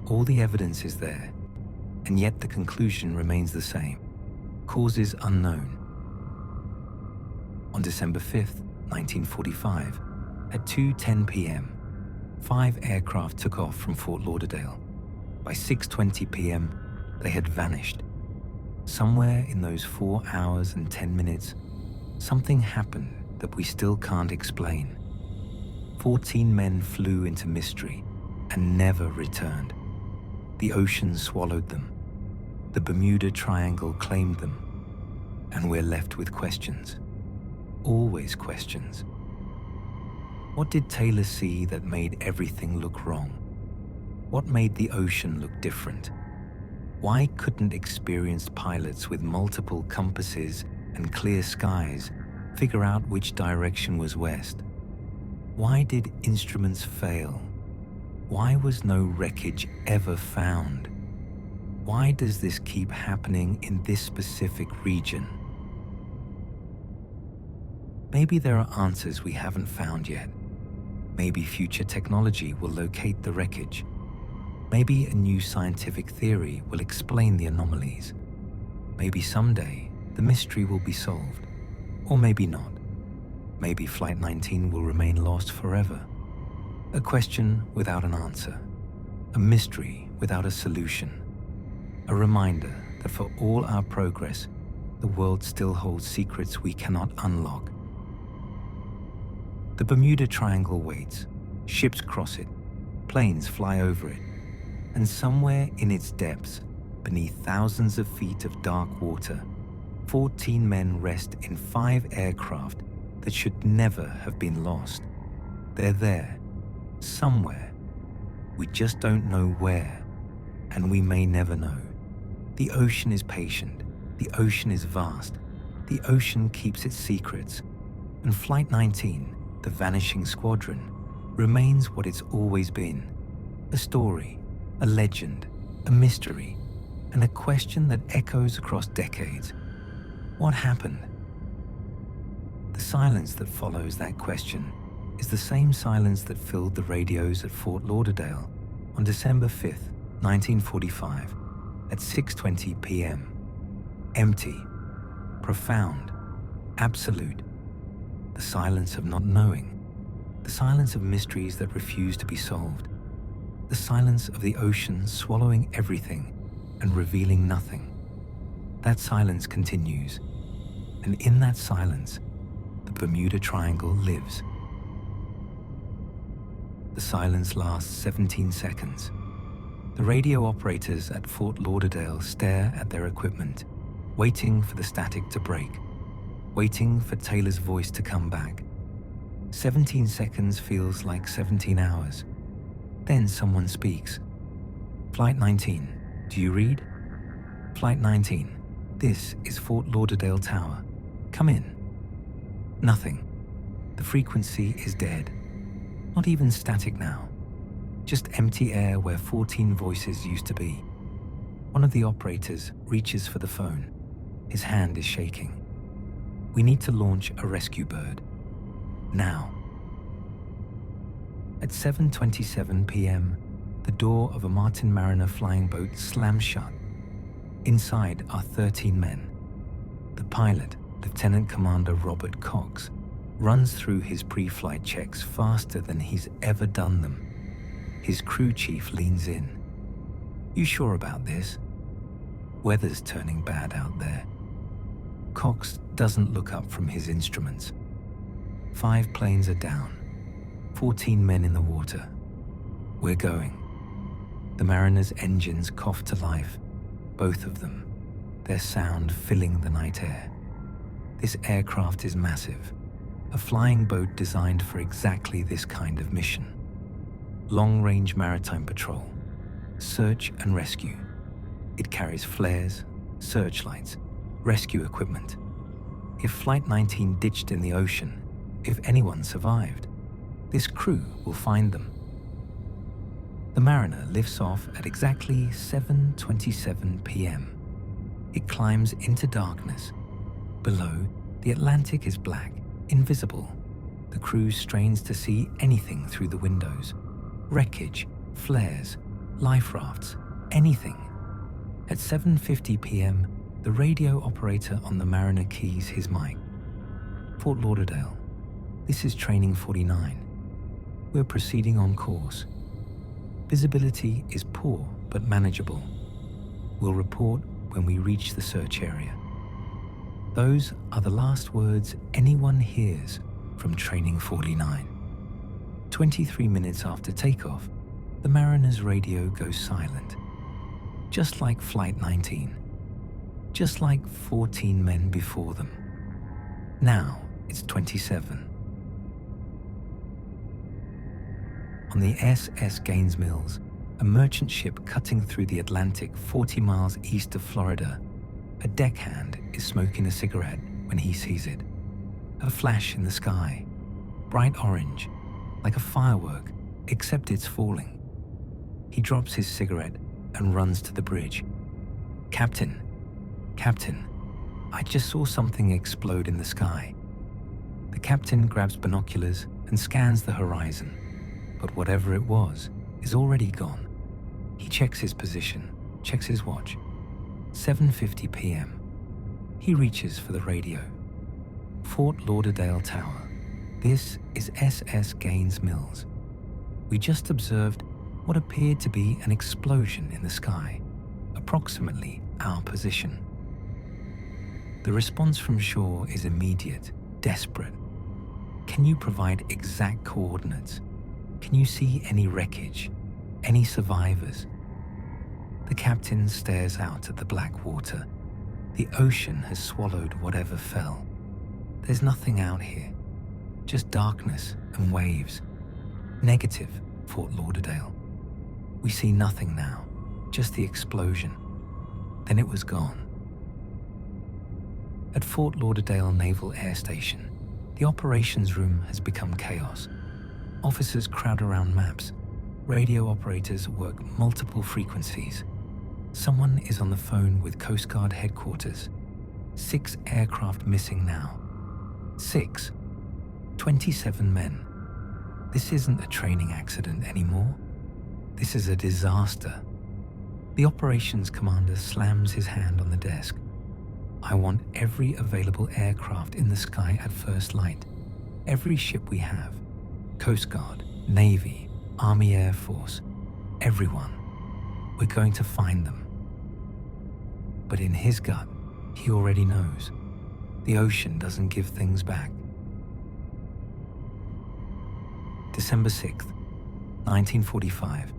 All the evidence is there, and yet the conclusion remains the same. Causes unknown. On December 5th, 1945, at 2:10 p.m., 5 aircraft took off from Fort Lauderdale. By 6:20 p.m., they had vanished. Somewhere in those 4 hours and 10 minutes, something happened that we still can't explain. 14 men flew into mystery and never returned. The ocean swallowed them. The Bermuda Triangle claimed them. And we're left with questions. Always questions. What did Taylor see that made everything look wrong? What made the ocean look different? Why couldn't experienced pilots with multiple compasses and clear skies figure out which direction was west? Why did instruments fail? Why was no wreckage ever found? Why does this keep happening in this specific region? Maybe there are answers we haven't found yet. Maybe future technology will locate the wreckage. Maybe a new scientific theory will explain the anomalies. Maybe someday the mystery will be solved. Or maybe not. Maybe Flight 19 will remain lost forever. A question without an answer. A mystery without a solution. A reminder that for all our progress, the world still holds secrets we cannot unlock. The Bermuda Triangle waits. Ships cross it. Planes fly over it. And somewhere in its depths, beneath thousands of feet of dark water, 14 men rest in 5 aircraft that should never have been lost. They're there, somewhere. We just don't know where, and we may never know. The ocean is patient. The ocean is vast. The ocean keeps its secrets. And Flight 19, the vanishing squadron, remains what it's always been. A story, a legend, a mystery, and a question that echoes across decades. What happened? The silence that follows that question is the same silence that filled the radios at Fort Lauderdale on December 5th, 1945, at 6:20 p.m. Empty, profound, absolute. The silence of not knowing. The silence of mysteries that refuse to be solved. The silence of the ocean swallowing everything and revealing nothing. That silence continues, and in that silence, the Bermuda Triangle lives. The silence lasts 17 seconds. The radio operators at Fort Lauderdale stare at their equipment, waiting for the static to break, waiting for Taylor's voice to come back. 17 seconds feels like 17 hours. Then someone speaks. Flight 19, do you read? Flight 19, this is Fort Lauderdale Tower. Come in. Nothing. The frequency is dead. Not even static now. Just empty air where 14 voices used to be. One of the operators reaches for the phone. His hand is shaking. We need to launch a rescue bird. Now. At 7:27 p.m., the door of a Martin Mariner flying boat slams shut. Inside are 13 men. The pilot, Lieutenant Commander Robert Cox, runs through his pre-flight checks faster than he's ever done them. His crew chief leans in. You sure about this? Weather's turning bad out there. Cox doesn't look up from his instruments. 5 planes are down. 14 men in the water. We're going. The Mariner's engines cough to life, both of them, their sound filling the night air. This aircraft is massive, a flying boat designed for exactly this kind of mission. Long-range maritime patrol, search and rescue. It carries flares, searchlights, rescue equipment. If Flight 19 ditched in the ocean, if anyone survived, this crew will find them. The Mariner lifts off at exactly 7:27 p.m. It climbs into darkness. Below, the Atlantic is black, invisible. The crew strains to see anything through the windows. Wreckage, flares, life rafts, anything. At 7:50 p.m., the radio operator on the Mariner keys his mic. Fort Lauderdale, this is Training 49. We're proceeding on course. Visibility is poor but manageable. We'll report when we reach the search area. Those are the last words anyone hears from Training 49. 23 minutes after takeoff, the Mariner's radio goes silent. Just like Flight 19. Just like 14 men before them. Now it's 27. On the SS Gaines Mills, a merchant ship cutting through the Atlantic 40 miles east of Florida, a deckhand is smoking a cigarette when he sees it. A flash in the sky, bright orange, like a firework, except it's falling. He drops his cigarette and runs to the bridge. Captain, I just saw something explode in the sky. The captain grabs binoculars and scans the horizon, but whatever it was is already gone. He checks his position, checks his watch. 7:50 p.m. He reaches for the radio. Fort Lauderdale Tower. This is SS Gaines Mills. We just observed what appeared to be an explosion in the sky, approximately our position. The response from shore is immediate, desperate. Can you provide exact coordinates? Can you see any wreckage, any survivors? The captain stares out at the black water. The ocean has swallowed whatever fell. There's nothing out here, just darkness and waves. Negative, Fort Lauderdale. We see nothing now, just the explosion. Then it was gone. At Fort Lauderdale Naval Air Station, the operations room has become chaos. Officers crowd around maps. Radio operators work multiple frequencies. Someone is on the phone with Coast Guard headquarters. 6 aircraft missing now. 6. 27 men. This isn't a training accident anymore. This is a disaster. The operations commander slams his hand on the desk. I want every available aircraft in the sky at first light. Every ship we have. Coast Guard, Navy, Army Air Force, everyone. We're going to find them. But in his gut, he already knows. The ocean doesn't give things back. December 6th, 1945.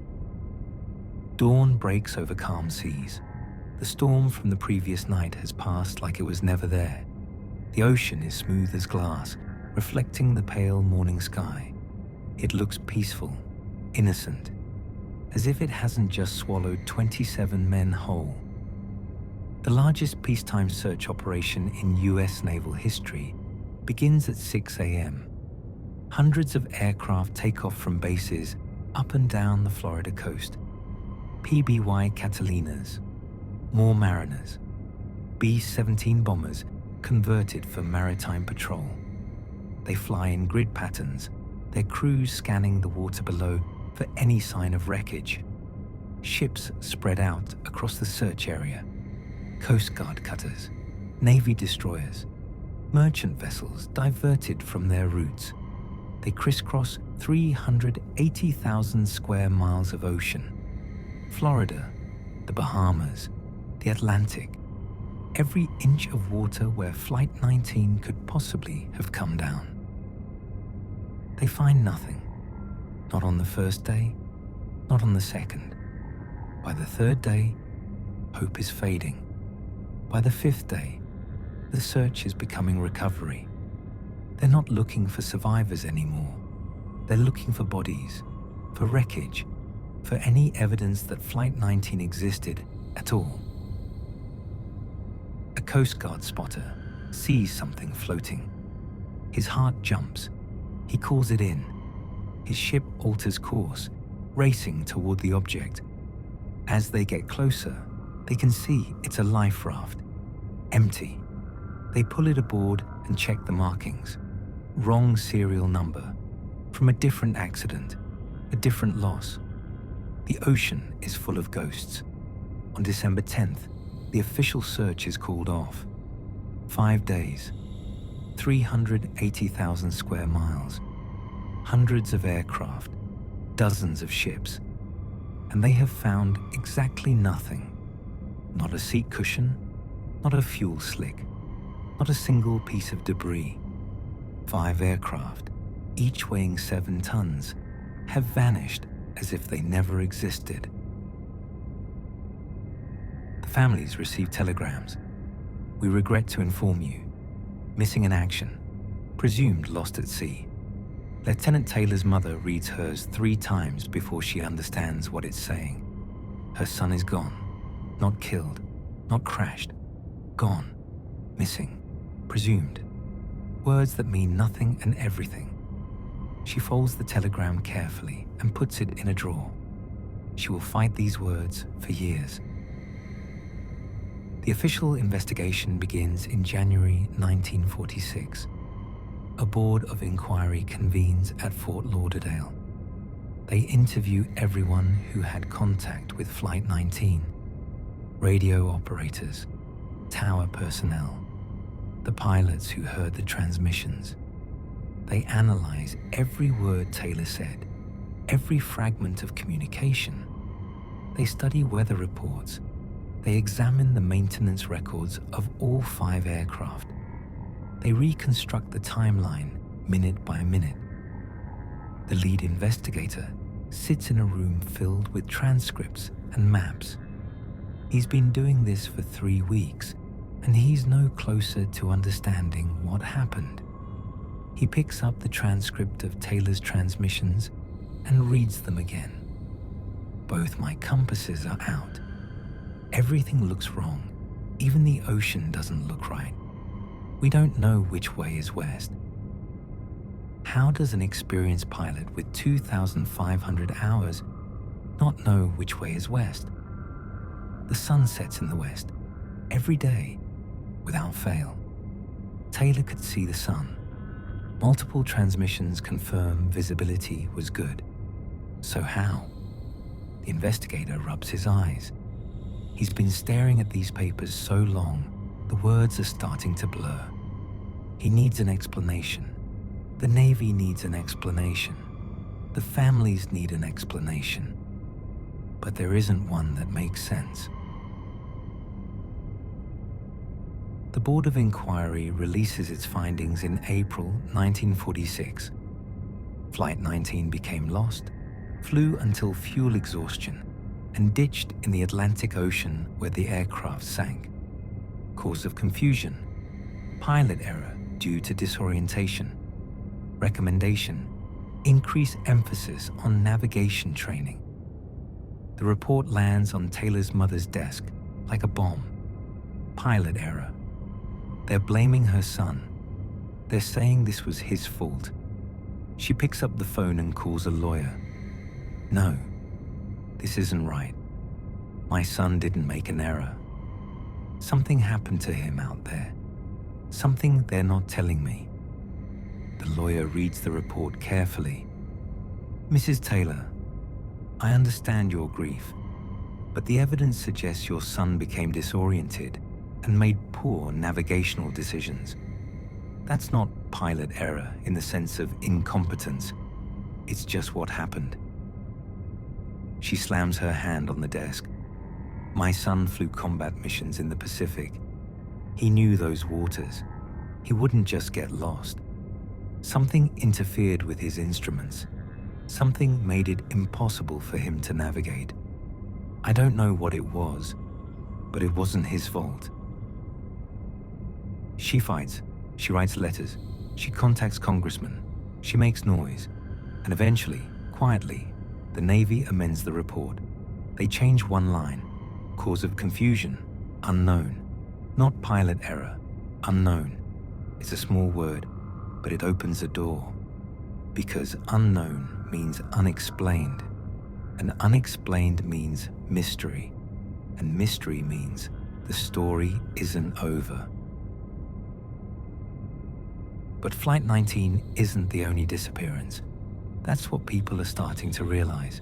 Dawn breaks over calm seas. The storm from the previous night has passed like it was never there. The ocean is smooth as glass, reflecting the pale morning sky. It looks peaceful, innocent, as if it hasn't just swallowed 27 men whole. The largest peacetime search operation in US naval history begins at 6 a.m. Hundreds of aircraft take off from bases up and down the Florida coast. PBY Catalinas, more Mariners, B-17 bombers converted for maritime patrol. They fly in grid patterns, their crews scanning the water below for any sign of wreckage. Ships spread out across the search area. Coast Guard cutters, Navy destroyers, merchant vessels diverted from their routes. They crisscross 380,000 square miles of ocean. Florida, the Bahamas, the Atlantic, every inch of water where Flight 19 could possibly have come down. They find nothing. Not on the first day, not on the second. By the third day, hope is fading. By the 5th day, the search is becoming recovery. They're not looking for survivors anymore. They're looking for bodies, for wreckage, for any evidence that Flight 19 existed at all. A Coast Guard spotter sees something floating. His heart jumps. He calls it in. His ship alters course, racing toward the object. As they get closer, they can see it's a life raft. Empty. They pull it aboard and check the markings. Wrong serial number. From a different accident. a different loss. The ocean is full of ghosts. On December 10th, the official search is called off. 5 days, 380,000 square miles, hundreds of aircraft, dozens of ships, and they have found exactly nothing. Not a seat cushion, not a fuel slick, not a single piece of debris. 5 aircraft, each weighing 7 tons, have vanished as if they never existed. The families receive telegrams. We regret to inform you. Missing in action. Presumed lost at sea. Lieutenant Taylor's mother reads hers 3 times before she understands what it's saying. Her son is gone. Not killed. Not crashed. Gone. Missing. Presumed. Words that mean nothing and everything. She folds the telegram carefully and puts it in a drawer. She will fight these words for years. The official investigation begins in January 1946. A board of inquiry convenes at Fort Lauderdale. They interview everyone who had contact with Flight 19, radio operators, tower personnel, the pilots who heard the transmissions. They analyze every word Taylor said, every fragment of communication. They study weather reports. They examine the maintenance records of all 5 aircraft. They reconstruct the timeline minute by minute. The lead investigator sits in a room filled with transcripts and maps. He's been doing this for 3 weeks, and he's no closer to understanding what happened. He picks up the transcript of Taylor's transmissions and reads them again. Both my compasses are out. Everything looks wrong. Even the ocean doesn't look right. We don't know which way is west. How does an experienced pilot with 2,500 hours not know which way is west? The sun sets in the west every day, without fail. Taylor could see the sun. Multiple transmissions confirm visibility was good. So how? The investigator rubs his eyes. He's been staring at these papers so long, the words are starting to blur. He needs an explanation. The Navy needs an explanation. The families need an explanation. But there isn't one that makes sense. The Board of Inquiry releases its findings in April 1946. Flight 19 became lost, flew until fuel exhaustion, and ditched in the Atlantic Ocean where the aircraft sank. Cause of confusion: pilot error due to disorientation. Recommendation: increase emphasis on navigation training. The report lands on Taylor's mother's desk like a bomb. Pilot error. They're blaming her son. They're saying this was his fault. She picks up the phone and calls a lawyer. No, this isn't right. My son didn't make an error. Something happened to him out there. Something they're not telling me. The lawyer reads the report carefully. Mrs. Taylor, I understand your grief, but the evidence suggests your son became disoriented and made poor navigational decisions. That's not pilot error in the sense of incompetence. It's just what happened. She slams her hand on the desk. My son flew combat missions in the Pacific. He knew those waters. He wouldn't just get lost. Something interfered with his instruments. Something made it impossible for him to navigate. I don't know what it was, but it wasn't his fault. She fights. She writes letters. She contacts congressmen. She makes noise. And eventually, quietly, the Navy amends the report. They change one line. Cause of confusion: unknown. Not pilot error. Unknown. It's a small word, but it opens a door. Because unknown means unexplained. And unexplained means mystery. And mystery means the story isn't over. But Flight 19 isn't the only disappearance. That's what people are starting to realize.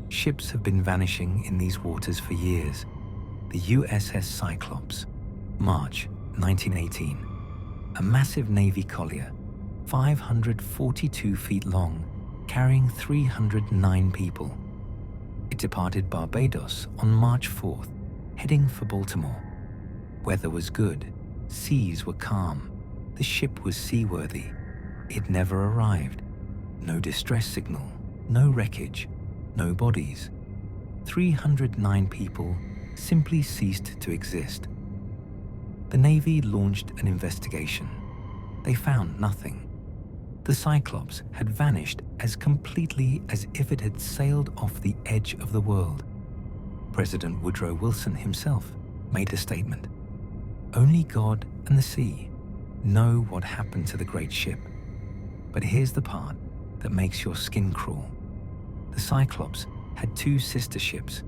Ships have been vanishing in these waters for years. The USS Cyclops, March 1918. A massive Navy collier, 542 feet long, carrying 309 people. It departed Barbados on March 4th, heading for Baltimore. Weather was good, seas were calm, the ship was seaworthy. It never arrived. No distress signal, no wreckage, no bodies. 309 people simply ceased to exist. The Navy launched an investigation. They found nothing. The Cyclops had vanished as completely as if it had sailed off the edge of the world. President Woodrow Wilson himself made a statement. Only God and the sea know what happened to the great ship. But here's the part that makes your skin crawl. The Cyclops had two sister ships,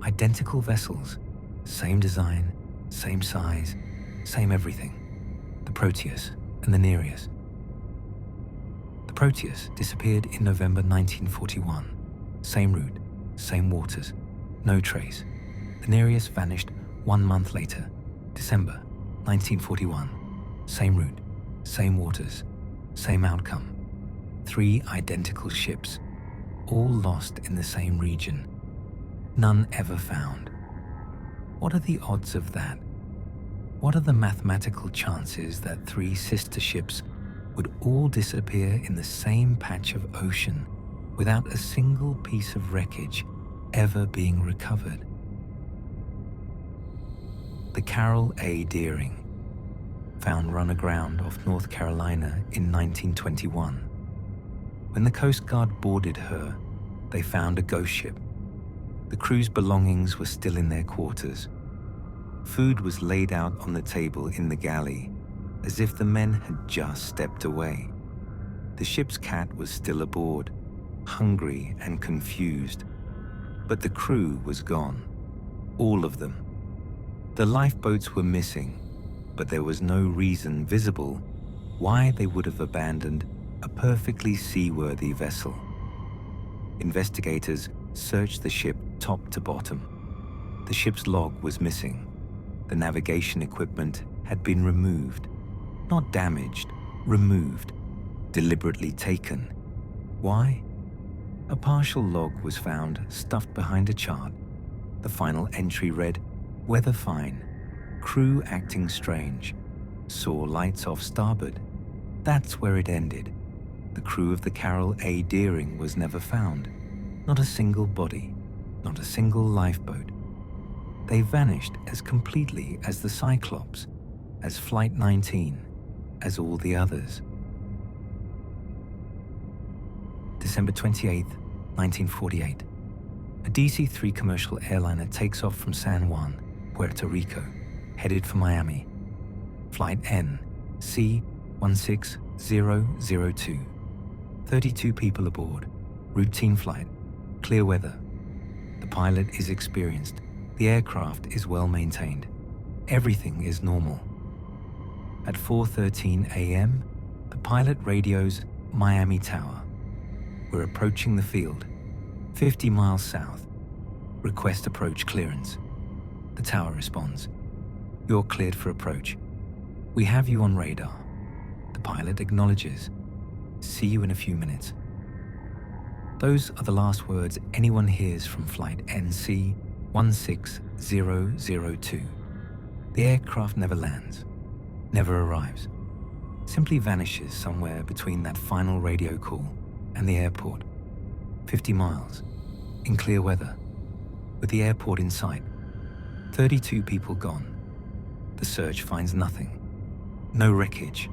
identical vessels, same design, same size, same everything. The Proteus and the Nereus. The Proteus disappeared in November 1941. Same route, same waters, no trace. The Nereus vanished 1 month later, December 1941. Same route, same waters, same outcome. 3 identical ships, all lost in the same region. None ever found. What are the odds of that? What are the mathematical chances that 3 sister ships would all disappear in the same patch of ocean without a single piece of wreckage ever being recovered? The Carol A. Deering, found run aground off North Carolina in 1921. When the Coast Guard boarded her, they found a ghost ship. The crew's belongings were still in their quarters. Food was laid out on the table in the galley, as if the men had just stepped away. The ship's cat was still aboard, hungry and confused. But the crew was gone. All of them. The lifeboats were missing, but there was no reason visible why they would have abandoned a perfectly seaworthy vessel. Investigators searched the ship top to bottom. The ship's log was missing. The navigation equipment had been removed. Not damaged, removed, deliberately taken. Why? A partial log was found stuffed behind a chart. The final entry read, "Weather fine. Crew acting strange. Saw lights off starboard." That's where it ended. The crew of the Carol A. Deering was never found. Not a single body, not a single lifeboat. They vanished as completely as the Cyclops, as Flight 19, as all the others. December 28, 1948. A DC-3 commercial airliner takes off from San Juan, Puerto Rico, headed for Miami. Flight N, C16002. 32 people aboard. Routine flight. Clear weather. The pilot is experienced. The aircraft is well maintained. Everything is normal. At 4:13 a.m., the pilot radios Miami Tower. We're approaching the field, 50 miles south. Request approach clearance. The tower responds. You're cleared for approach. We have you on radar. The pilot acknowledges. See you in a few minutes. Those are the last words anyone hears from flight NC16002. The aircraft never lands, never arrives, simply vanishes somewhere between that final radio call and the airport. 50 miles, in clear weather, with the airport in sight. 32 people gone. The search finds nothing. No wreckage,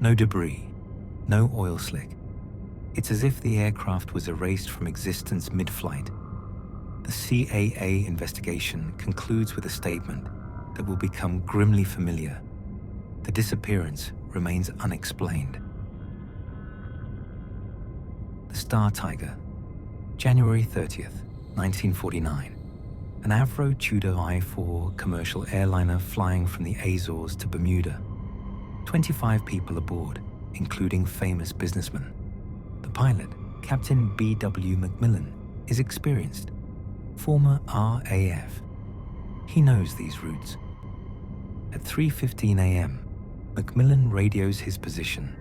no debris, no oil slick. It's as if the aircraft was erased from existence mid-flight. The CAA investigation concludes with a statement that will become grimly familiar. The disappearance remains unexplained. The Star Tiger, January 30th, 1949. An Avro Tudor I-4 commercial airliner flying from the Azores to Bermuda. 25 people aboard, including famous businessmen. The pilot, Captain B.W. McMillan is experienced, former RAF. He knows these routes. At 3:15 a.m., McMillan radios his position.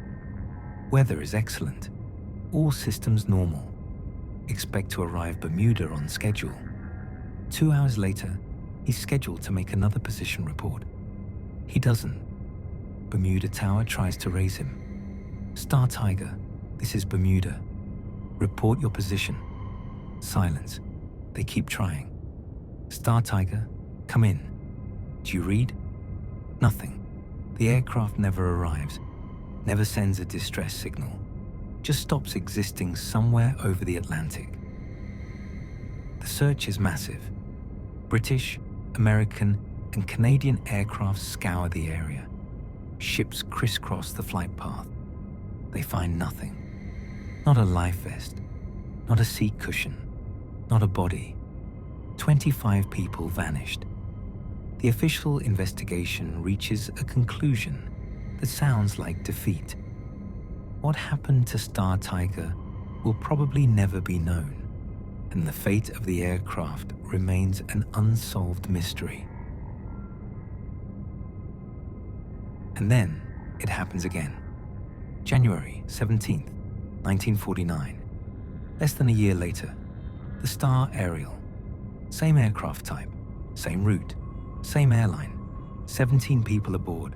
Weather is excellent. All systems normal. Expect to arrive Bermuda on schedule. 2 hours later, he's scheduled to make another position report. He doesn't. Bermuda Tower tries to raise him. Star Tiger, this is Bermuda. Report your position. Silence. They keep trying. Star Tiger, come in. Do you read? Nothing. The aircraft never arrives, never sends a distress signal, just stops existing somewhere over the Atlantic. The search is massive. British, American, and Canadian aircraft scour the area. Ships crisscross the flight path. They find nothing. Not a life vest, not a seat cushion, not a body. 25 people vanished. The official investigation reaches a conclusion that sounds like defeat. What happened to Star Tiger will probably never be known, and the fate of the aircraft remains an unsolved mystery. And then it happens again. January 17th, 1949. Less than a year later, the Star Ariel. Same aircraft type, same route, same airline, 17 people aboard.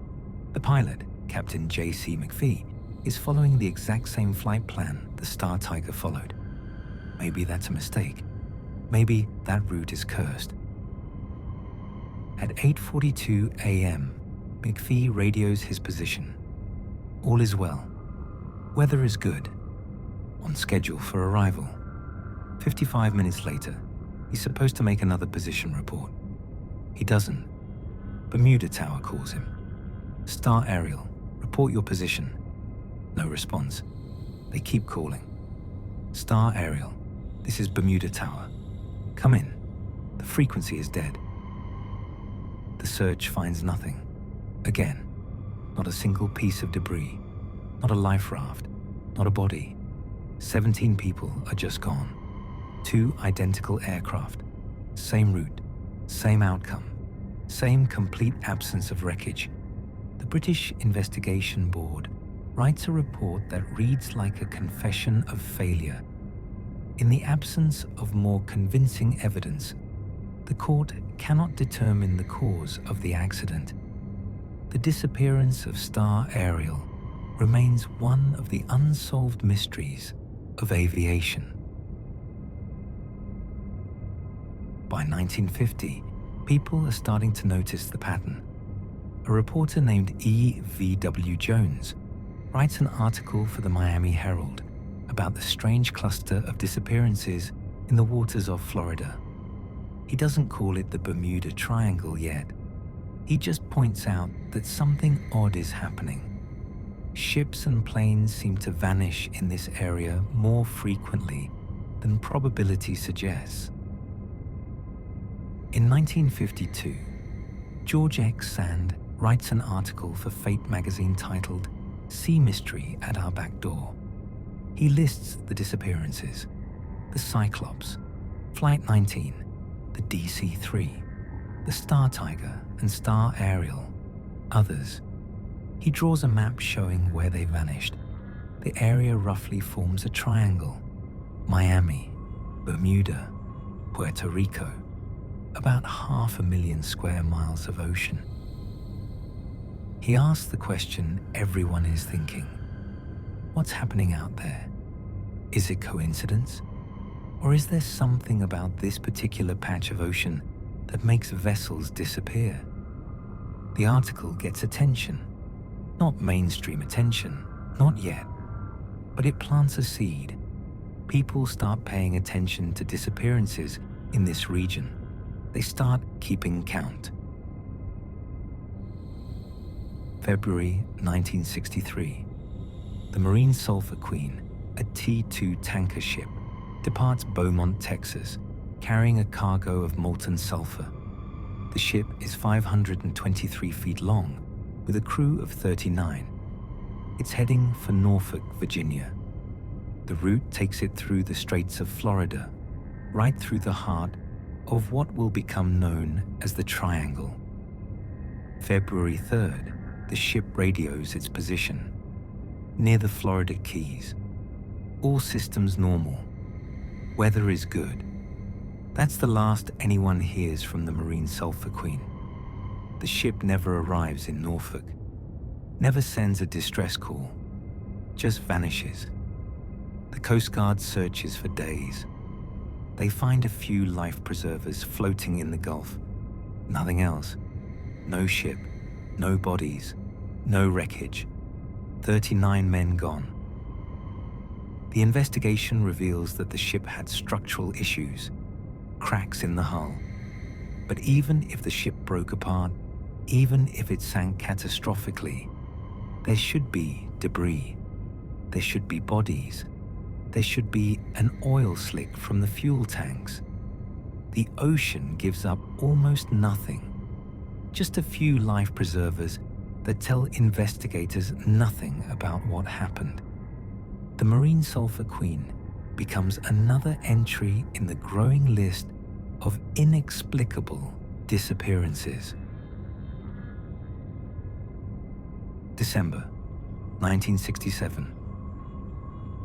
The pilot, Captain J.C. McPhee, is following the exact same flight plan the Star Tiger followed. Maybe that's a mistake. Maybe that route is cursed. At 8:42 a.m., McPhee radios his position. All is well. Weather is good. On schedule for arrival. 55 minutes later, he's supposed to make another position report. He doesn't. Bermuda Tower calls him. Star Ariel, report your position. No response. They keep calling. Star Ariel, this is Bermuda Tower. Come in. The frequency is dead. The search finds nothing. Again, not a single piece of debris, not a life raft, not a body. 17 people are just gone. 2 identical aircraft, same route, same outcome, same complete absence of wreckage. The British Investigation Board writes a report that reads like a confession of failure. In the absence of more convincing evidence, the court cannot determine the cause of the accident. The disappearance of Star Ariel remains one of the unsolved mysteries of aviation. By 1950, people are starting to notice the pattern. A reporter named E.V.W. Jones writes an article for the Miami Herald about the strange cluster of disappearances in the waters of Florida. He doesn't call it the Bermuda Triangle yet. He just points out that something odd is happening. Ships and planes seem to vanish in this area more frequently than probability suggests. In 1952, George X. Sand writes an article for Fate magazine titled Sea Mystery at Our Back Door. He lists the disappearances: the Cyclops, Flight 19, the DC-3, the Star Tiger and Star Ariel, others. He draws a map showing where they vanished. The area roughly forms a triangle: Miami, Bermuda, Puerto Rico, about 500,000 square miles of ocean. He asks the question everyone is thinking: what's happening out there? Is it coincidence? Or is there something about this particular patch of ocean that makes vessels disappear? The article gets attention. Not mainstream attention, not yet. But it plants a seed. People start paying attention to disappearances in this region. They start keeping count. February 1963. The Marine Sulphur Queen, a T-2 tanker ship, departs Beaumont, Texas, carrying a cargo of molten sulfur. The ship is 523 feet long, with a crew of 39. It's heading for Norfolk, Virginia. The route takes it through the Straits of Florida, right through the heart of what will become known as the Triangle. February 3rd, the ship radios its position near the Florida Keys. All systems normal. Weather is good. That's the last anyone hears from the Marine Sulphur Queen. The ship never arrives in Norfolk, never sends a distress call, just vanishes. The Coast Guard searches for days. They find a few life preservers floating in the Gulf. Nothing else. No ship, no bodies, no wreckage. 39 men gone. The investigation reveals that the ship had structural issues, cracks in the hull. But even if the ship broke apart, even if it sank catastrophically, there should be debris. There should be bodies. There should be an oil slick from the fuel tanks. The ocean gives up almost nothing. Just a few life preservers that tell investigators nothing about what happened. The Marine Sulphur Queen becomes another entry in the growing list of inexplicable disappearances. December 1967.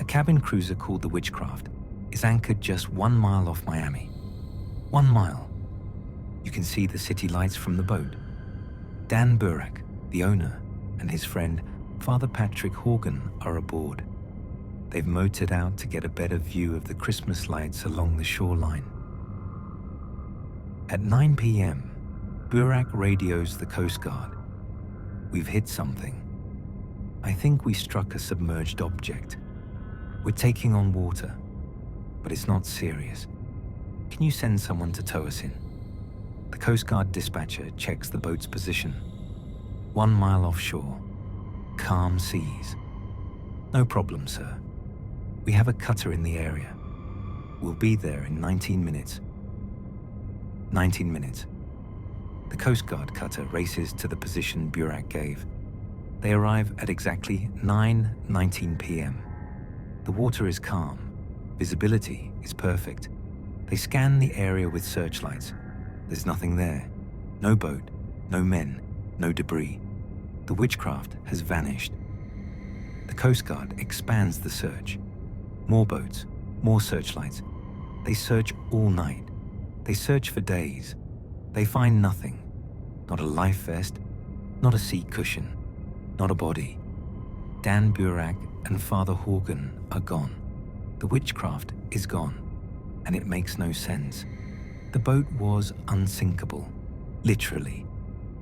A cabin cruiser called the Witchcraft is anchored just 1 mile off Miami. 1 mile. You can see the city lights from the boat. Dan Burak, the owner, and his friend, Father Patrick Horgan, are aboard. They've motored out to get a better view of the Christmas lights along the shoreline. At 9 p.m., Burak radios the Coast Guard. We've hit something. I think we struck a submerged object. We're taking on water, but it's not serious. Can you send someone to tow us in? The Coast Guard dispatcher checks the boat's position. 1 mile offshore, calm seas. No problem, sir. We have a cutter in the area. We'll be there in 19 minutes. 19 minutes. The Coast Guard cutter races to the position Burak gave. They arrive at exactly 9:19 p.m. The water is calm. Visibility is perfect. They scan the area with searchlights. There's nothing there. No boat, no men, no debris. The Witchcraft has vanished. The Coast Guard expands the search. More boats, more searchlights. They search all night. They search for days. They find nothing. Not a life vest, not a seat cushion, not a body. Dan Burak and Father Horgan are gone. The Witchcraft is gone, and it makes no sense. The boat was unsinkable, literally.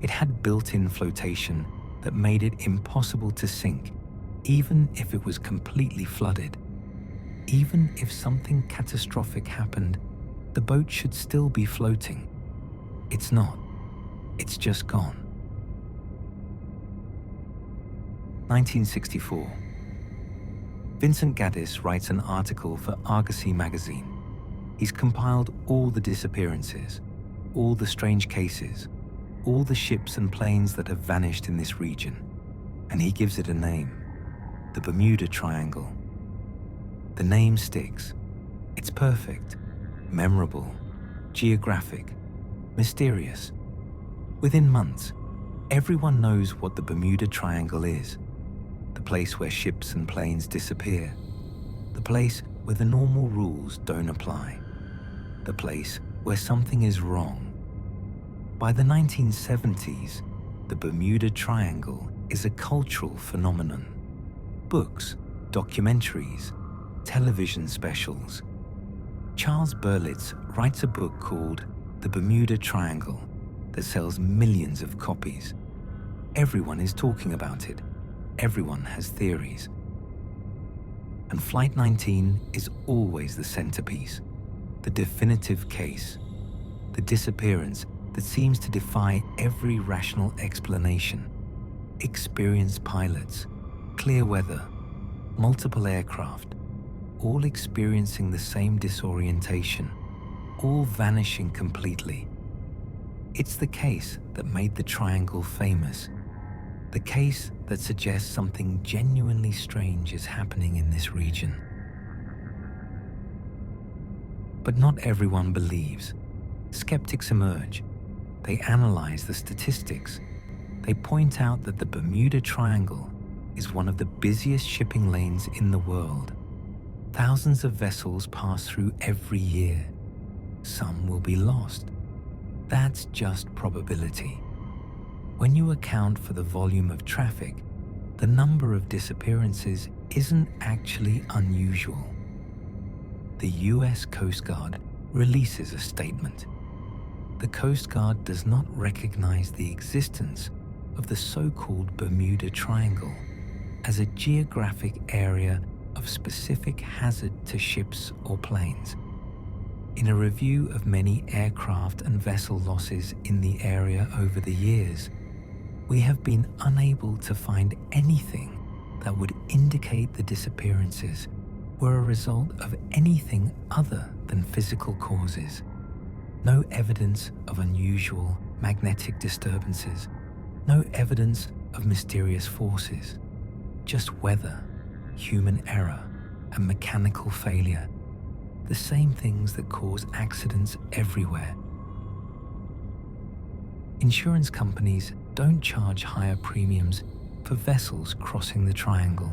It had built-in flotation that made it impossible to sink, even if it was completely flooded. Even if something catastrophic happened, the boat should still be floating. It's not. It's just gone. 1964. Vincent Gaddis writes an article for Argosy magazine. He's compiled all the disappearances, all the strange cases, all the ships and planes that have vanished in this region, and he gives it a name: the Bermuda Triangle. The name sticks. It's perfect, memorable, geographic, mysterious. Within months, everyone knows what the Bermuda Triangle is. The place where ships and planes disappear. The place where the normal rules don't apply. The place where something is wrong. By the 1970s, the Bermuda Triangle is a cultural phenomenon. Books, documentaries, television specials. Charles Berlitz writes a book called The Bermuda Triangle that sells millions of copies. Everyone is talking about it. Everyone has theories. And Flight 19 is always the centerpiece, the definitive case, the disappearance that seems to defy every rational explanation. Experienced pilots, clear weather, multiple aircraft, all experiencing the same disorientation, all vanishing completely. It's the case that made the Triangle famous, the case that suggests something genuinely strange is happening in this region. But not everyone believes. Skeptics emerge. They analyze the statistics. They point out that the Bermuda Triangle is one of the busiest shipping lanes in the world. Thousands of vessels pass through every year. Some will be lost. That's just probability. When you account for the volume of traffic, the number of disappearances isn't actually unusual. The US Coast Guard releases a statement. The Coast Guard does not recognize the existence of the so-called Bermuda Triangle as a geographic area of specific hazard to ships or planes. In a review of many aircraft and vessel losses in the area over the years, we have been unable to find anything that would indicate the disappearances were a result of anything other than physical causes. No evidence of unusual magnetic disturbances, no evidence of mysterious forces, just weather, human error, and mechanical failure, the same things that cause accidents everywhere. Insurance companies don't charge higher premiums for vessels crossing the triangle.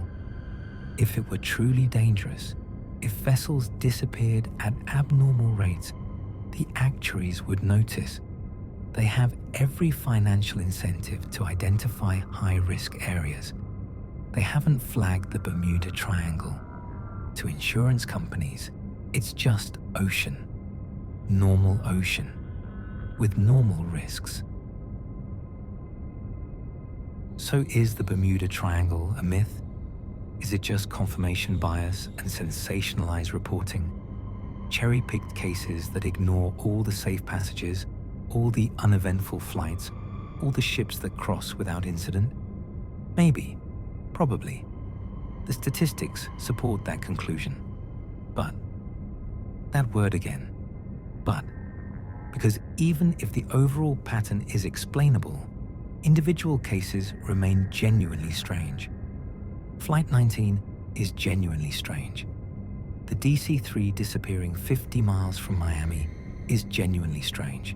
If it were truly dangerous, if vessels disappeared at abnormal rates, the actuaries would notice. They have every financial incentive to identify high-risk areas. They haven't flagged the Bermuda Triangle. To insurance companies, it's just ocean. Normal ocean. With normal risks. So is the Bermuda Triangle a myth? Is it just confirmation bias and sensationalized reporting? Cherry-picked cases that ignore all the safe passages, all the uneventful flights, all the ships that cross without incident? Maybe. Probably. The statistics support that conclusion. But, that word again, but, because even if the overall pattern is explainable, individual cases remain genuinely strange. Flight 19 is genuinely strange. The DC-3 disappearing 50 miles from Miami is genuinely strange.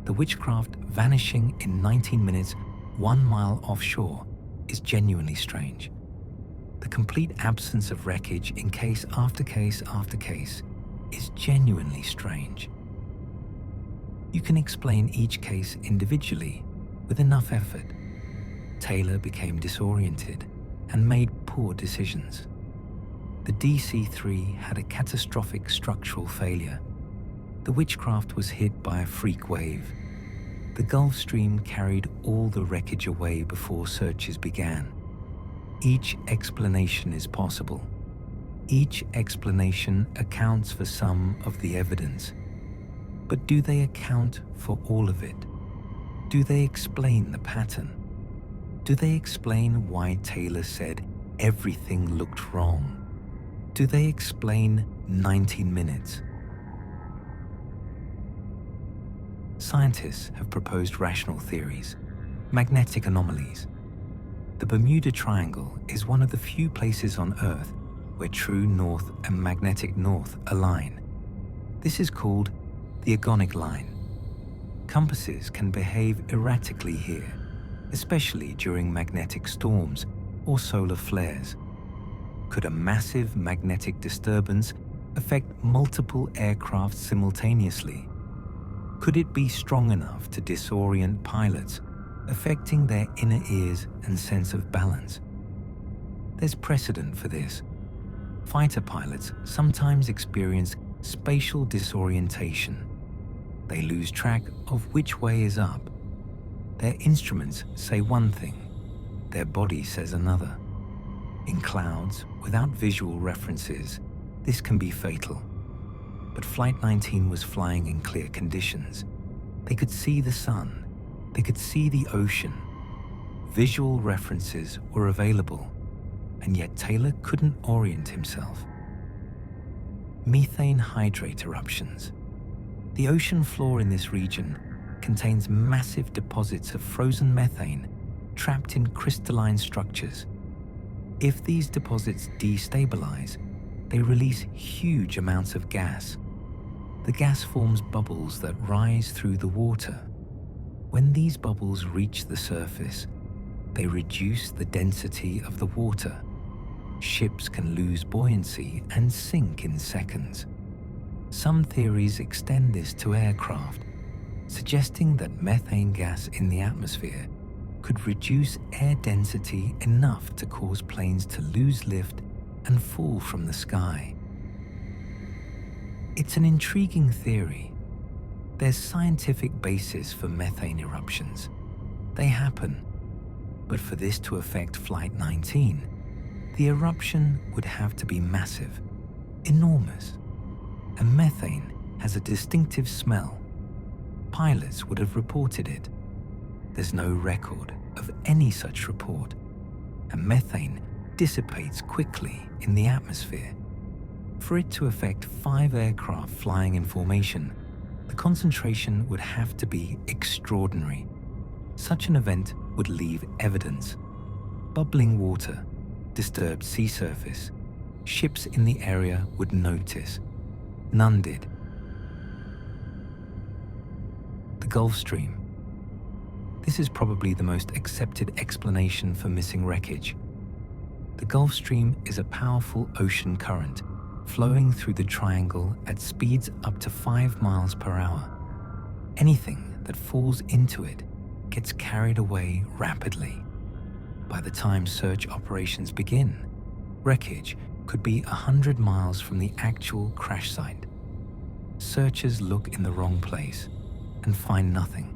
The Witchcraft vanishing in 19 minutes 1 mile offshore is genuinely strange. The complete absence of wreckage in case after case after case is genuinely strange. You can explain each case individually with enough effort. Taylor became disoriented and made poor decisions. The DC-3 had a catastrophic structural failure. The Witchcraft was hit by a freak wave. The Gulf Stream carried all the wreckage away before searches began. Each explanation is possible. Each explanation accounts for some of the evidence. But do they account for all of it? Do they explain the pattern? Do they explain why Taylor said everything looked wrong? Do they explain 19 minutes? Scientists have proposed rational theories, magnetic anomalies. The Bermuda Triangle is one of the few places on Earth where true north and magnetic north align. This is called the agonic line. Compasses can behave erratically here, especially during magnetic storms or solar flares. Could a massive magnetic disturbance affect multiple aircraft simultaneously? Could it be strong enough to disorient pilots, affecting their inner ears and sense of balance? There's precedent for this. Fighter pilots sometimes experience spatial disorientation. They lose track of which way is up. Their instruments say one thing, their body says another. In clouds, without visual references, this can be fatal. But Flight 19 was flying in clear conditions. They could see the sun. They could see the ocean. Visual references were available, and yet Taylor couldn't orient himself. Methane hydrate eruptions. The ocean floor in this region contains massive deposits of frozen methane trapped in crystalline structures. If these deposits destabilize, they release huge amounts of gas. The gas forms bubbles that rise through the water. When these bubbles reach the surface, they reduce the density of the water. Ships can lose buoyancy and sink in seconds. Some theories extend this to aircraft, suggesting that methane gas in the atmosphere could reduce air density enough to cause planes to lose lift and fall from the sky. It's an intriguing theory. There's scientific basis for methane eruptions. They happen. But for this to affect Flight 19, the eruption would have to be massive, enormous. And methane has a distinctive smell. Pilots would have reported it. There's no record of any such report, and methane dissipates quickly in the atmosphere. For it to affect 5 aircraft flying in formation, the concentration would have to be extraordinary. Such an event would leave evidence. Bubbling water, disturbed sea surface, ships in the area would notice. None did. The Gulf Stream. This is probably the most accepted explanation for missing wreckage. The Gulf Stream is a powerful ocean current flowing through the triangle at speeds up to 5 miles per hour. Anything that falls into it gets carried away rapidly. By the time search operations begin, wreckage could be 100 miles from the actual crash site. Searchers look in the wrong place and find nothing.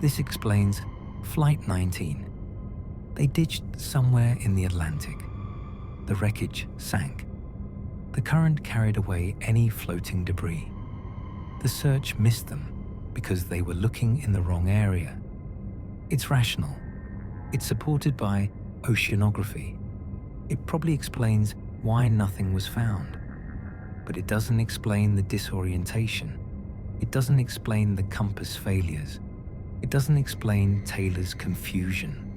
This explains Flight 19. They ditched somewhere in the Atlantic. The wreckage sank. The current carried away any floating debris. The search missed them because they were looking in the wrong area. It's rational. It's supported by oceanography. It probably explains why nothing was found. But it doesn't explain the disorientation. It doesn't explain the compass failures. It doesn't explain Taylor's confusion.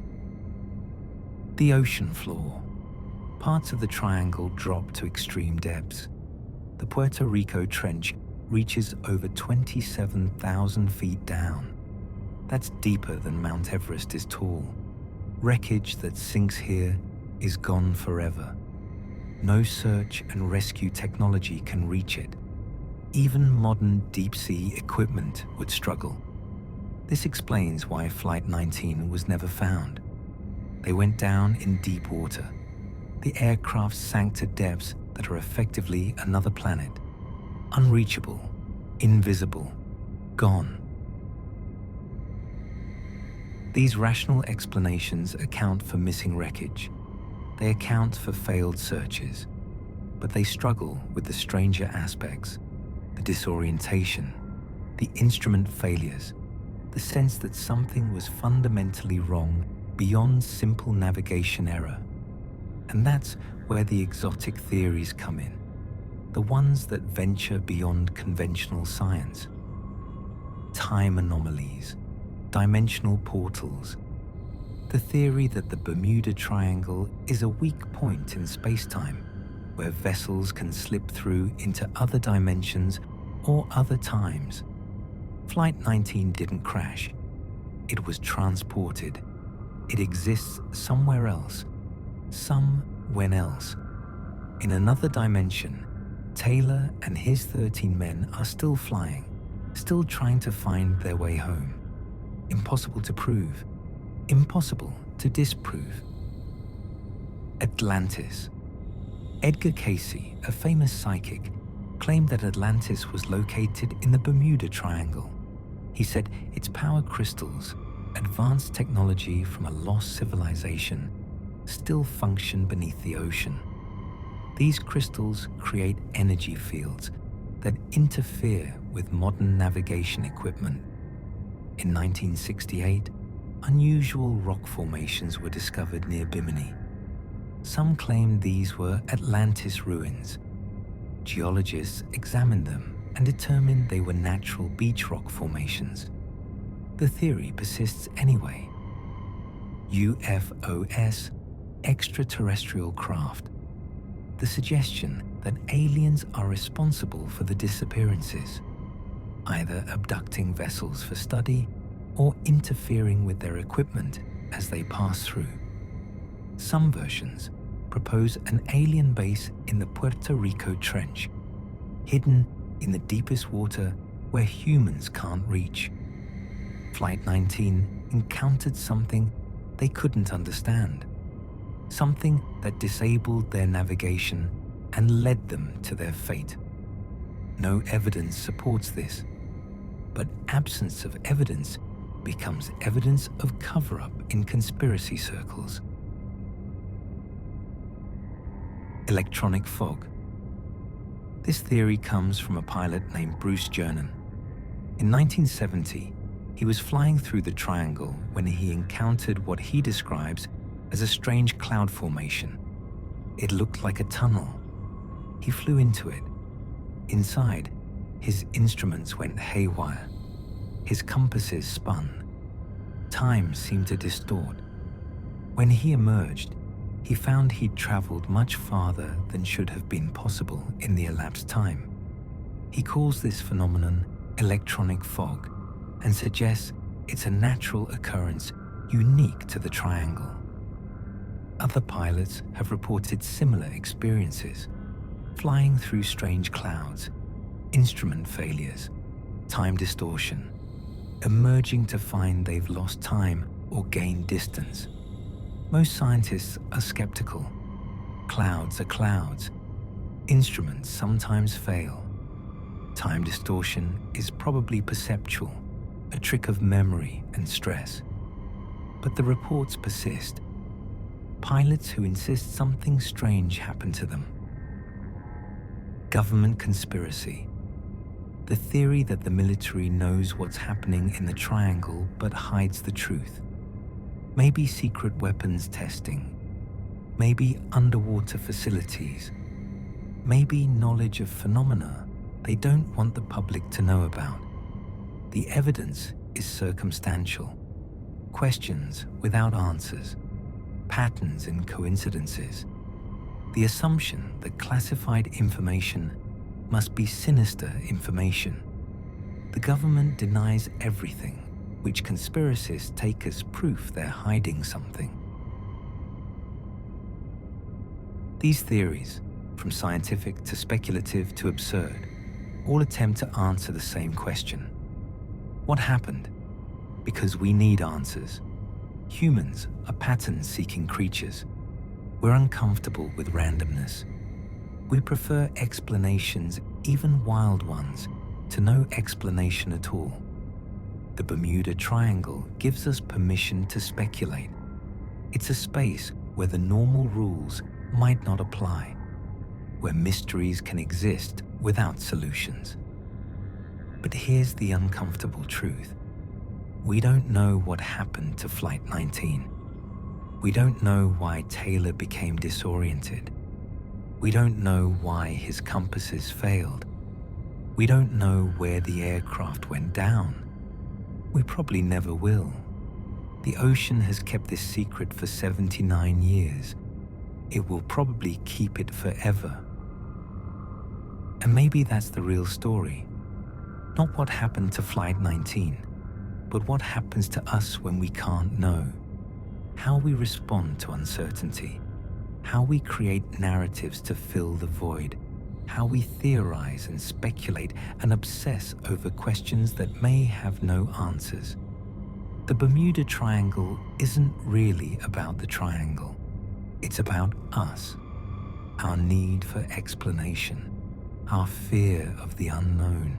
The ocean floor. Parts of the triangle drop to extreme depths. The Puerto Rico Trench reaches over 27,000 feet down. That's deeper than Mount Everest is tall. Wreckage that sinks here is gone forever. No search and rescue technology can reach it. Even modern deep-sea equipment would struggle. This explains why Flight 19 was never found. They went down in deep water. The aircraft sank to depths that are effectively another planet. Unreachable, invisible, gone. These rational explanations account for missing wreckage. They account for failed searches, but they struggle with the stranger aspects, the disorientation, the instrument failures, the sense that something was fundamentally wrong beyond simple navigation error. And that's where the exotic theories come in, the ones that venture beyond conventional science. Time anomalies, dimensional portals, the theory that the Bermuda Triangle is a weak point in space-time where vessels can slip through into other dimensions or other times. Flight 19 didn't crash. It was transported. It exists somewhere else, somewhen else. In another dimension, Taylor and his 13 men are still flying, still trying to find their way home. Impossible to prove, impossible to disprove. Atlantis. Edgar Cayce, a famous psychic, claimed that Atlantis was located in the Bermuda Triangle. He said its power crystals, advanced technology from a lost civilization, still function beneath the ocean. These crystals create energy fields that interfere with modern navigation equipment. In 1968, unusual rock formations were discovered near Bimini. Some claimed these were Atlantis ruins. Geologists examined them and determined they were natural beach rock formations. The theory persists anyway. UFOs, extraterrestrial craft. The suggestion that aliens are responsible for the disappearances, either abducting vessels for study or interfering with their equipment as they pass through. Some versions propose an alien base in the Puerto Rico Trench, hidden in the deepest water where humans can't reach. Flight 19 encountered something they couldn't understand, something that disabled their navigation and led them to their fate. No evidence supports this, but absence of evidence becomes evidence of cover-up in conspiracy circles. Electronic fog. This theory comes from a pilot named Bruce Jernan. In 1970, he was flying through the Triangle when he encountered what he describes as a strange cloud formation. It looked like a tunnel. He flew into it. Inside, his instruments went haywire. His compasses spun. Time seemed to distort. When he emerged, he found he'd traveled much farther than should have been possible in the elapsed time. He calls this phenomenon electronic fog and suggests it's a natural occurrence unique to the Triangle. Other pilots have reported similar experiences, flying through strange clouds, instrument failures, time distortion, emerging to find they've lost time or gained distance. Most scientists are skeptical. Clouds are clouds. Instruments sometimes fail. Time distortion is probably perceptual, a trick of memory and stress. But the reports persist. Pilots who insist something strange happened to them. Government conspiracy. The theory that the military knows what's happening in the Triangle but hides the truth. Maybe secret weapons testing. Maybe underwater facilities. Maybe knowledge of phenomena they don't want the public to know about. The evidence is circumstantial. Questions without answers. Patterns and coincidences. The assumption that classified information must be sinister information. The government denies everything, which conspiracists take as proof they're hiding something. These theories, from scientific to speculative to absurd, all attempt to answer the same question. What happened? Because we need answers. Humans are pattern-seeking creatures. We're uncomfortable with randomness. We prefer explanations, even wild ones, to no explanation at all. The Bermuda Triangle gives us permission to speculate. It's a space where the normal rules might not apply, where mysteries can exist without solutions. But here's the uncomfortable truth. We don't know what happened to Flight 19. We don't know why Taylor became disoriented. We don't know why his compasses failed. We don't know where the aircraft went down. We probably never will. The ocean has kept this secret for 79 years. It will probably keep it forever. And maybe that's the real story. Not what happened to Flight 19, but what happens to us when we can't know. How we respond to uncertainty. How we create narratives to fill the void. How we theorize and speculate and obsess over questions that may have no answers. The Bermuda Triangle isn't really about the Triangle. It's about us, our need for explanation, our fear of the unknown,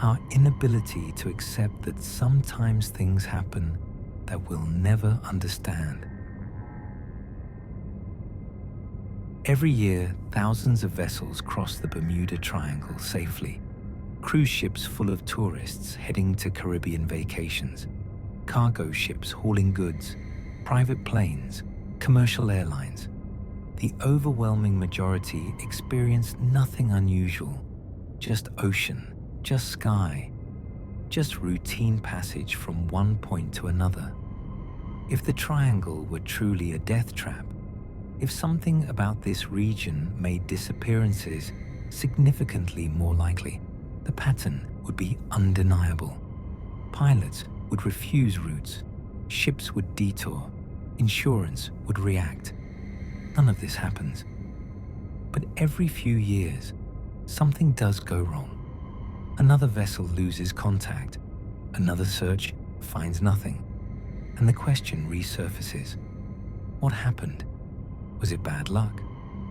our inability to accept that sometimes things happen that we'll never understand. Every year, thousands of vessels cross the Bermuda Triangle safely. Cruise ships full of tourists heading to Caribbean vacations, cargo ships hauling goods, private planes, commercial airlines. The overwhelming majority experience nothing unusual, just ocean, just sky, just routine passage from one point to another. If the Triangle were truly a death trap, if something about this region made disappearances significantly more likely. The pattern would be undeniable. Pilots would refuse routes, ships would detour, insurance would react. None of this happens. But every few years, something does go wrong. Another vessel loses contact, another search finds nothing, and the question resurfaces. What happened? Was it bad luck,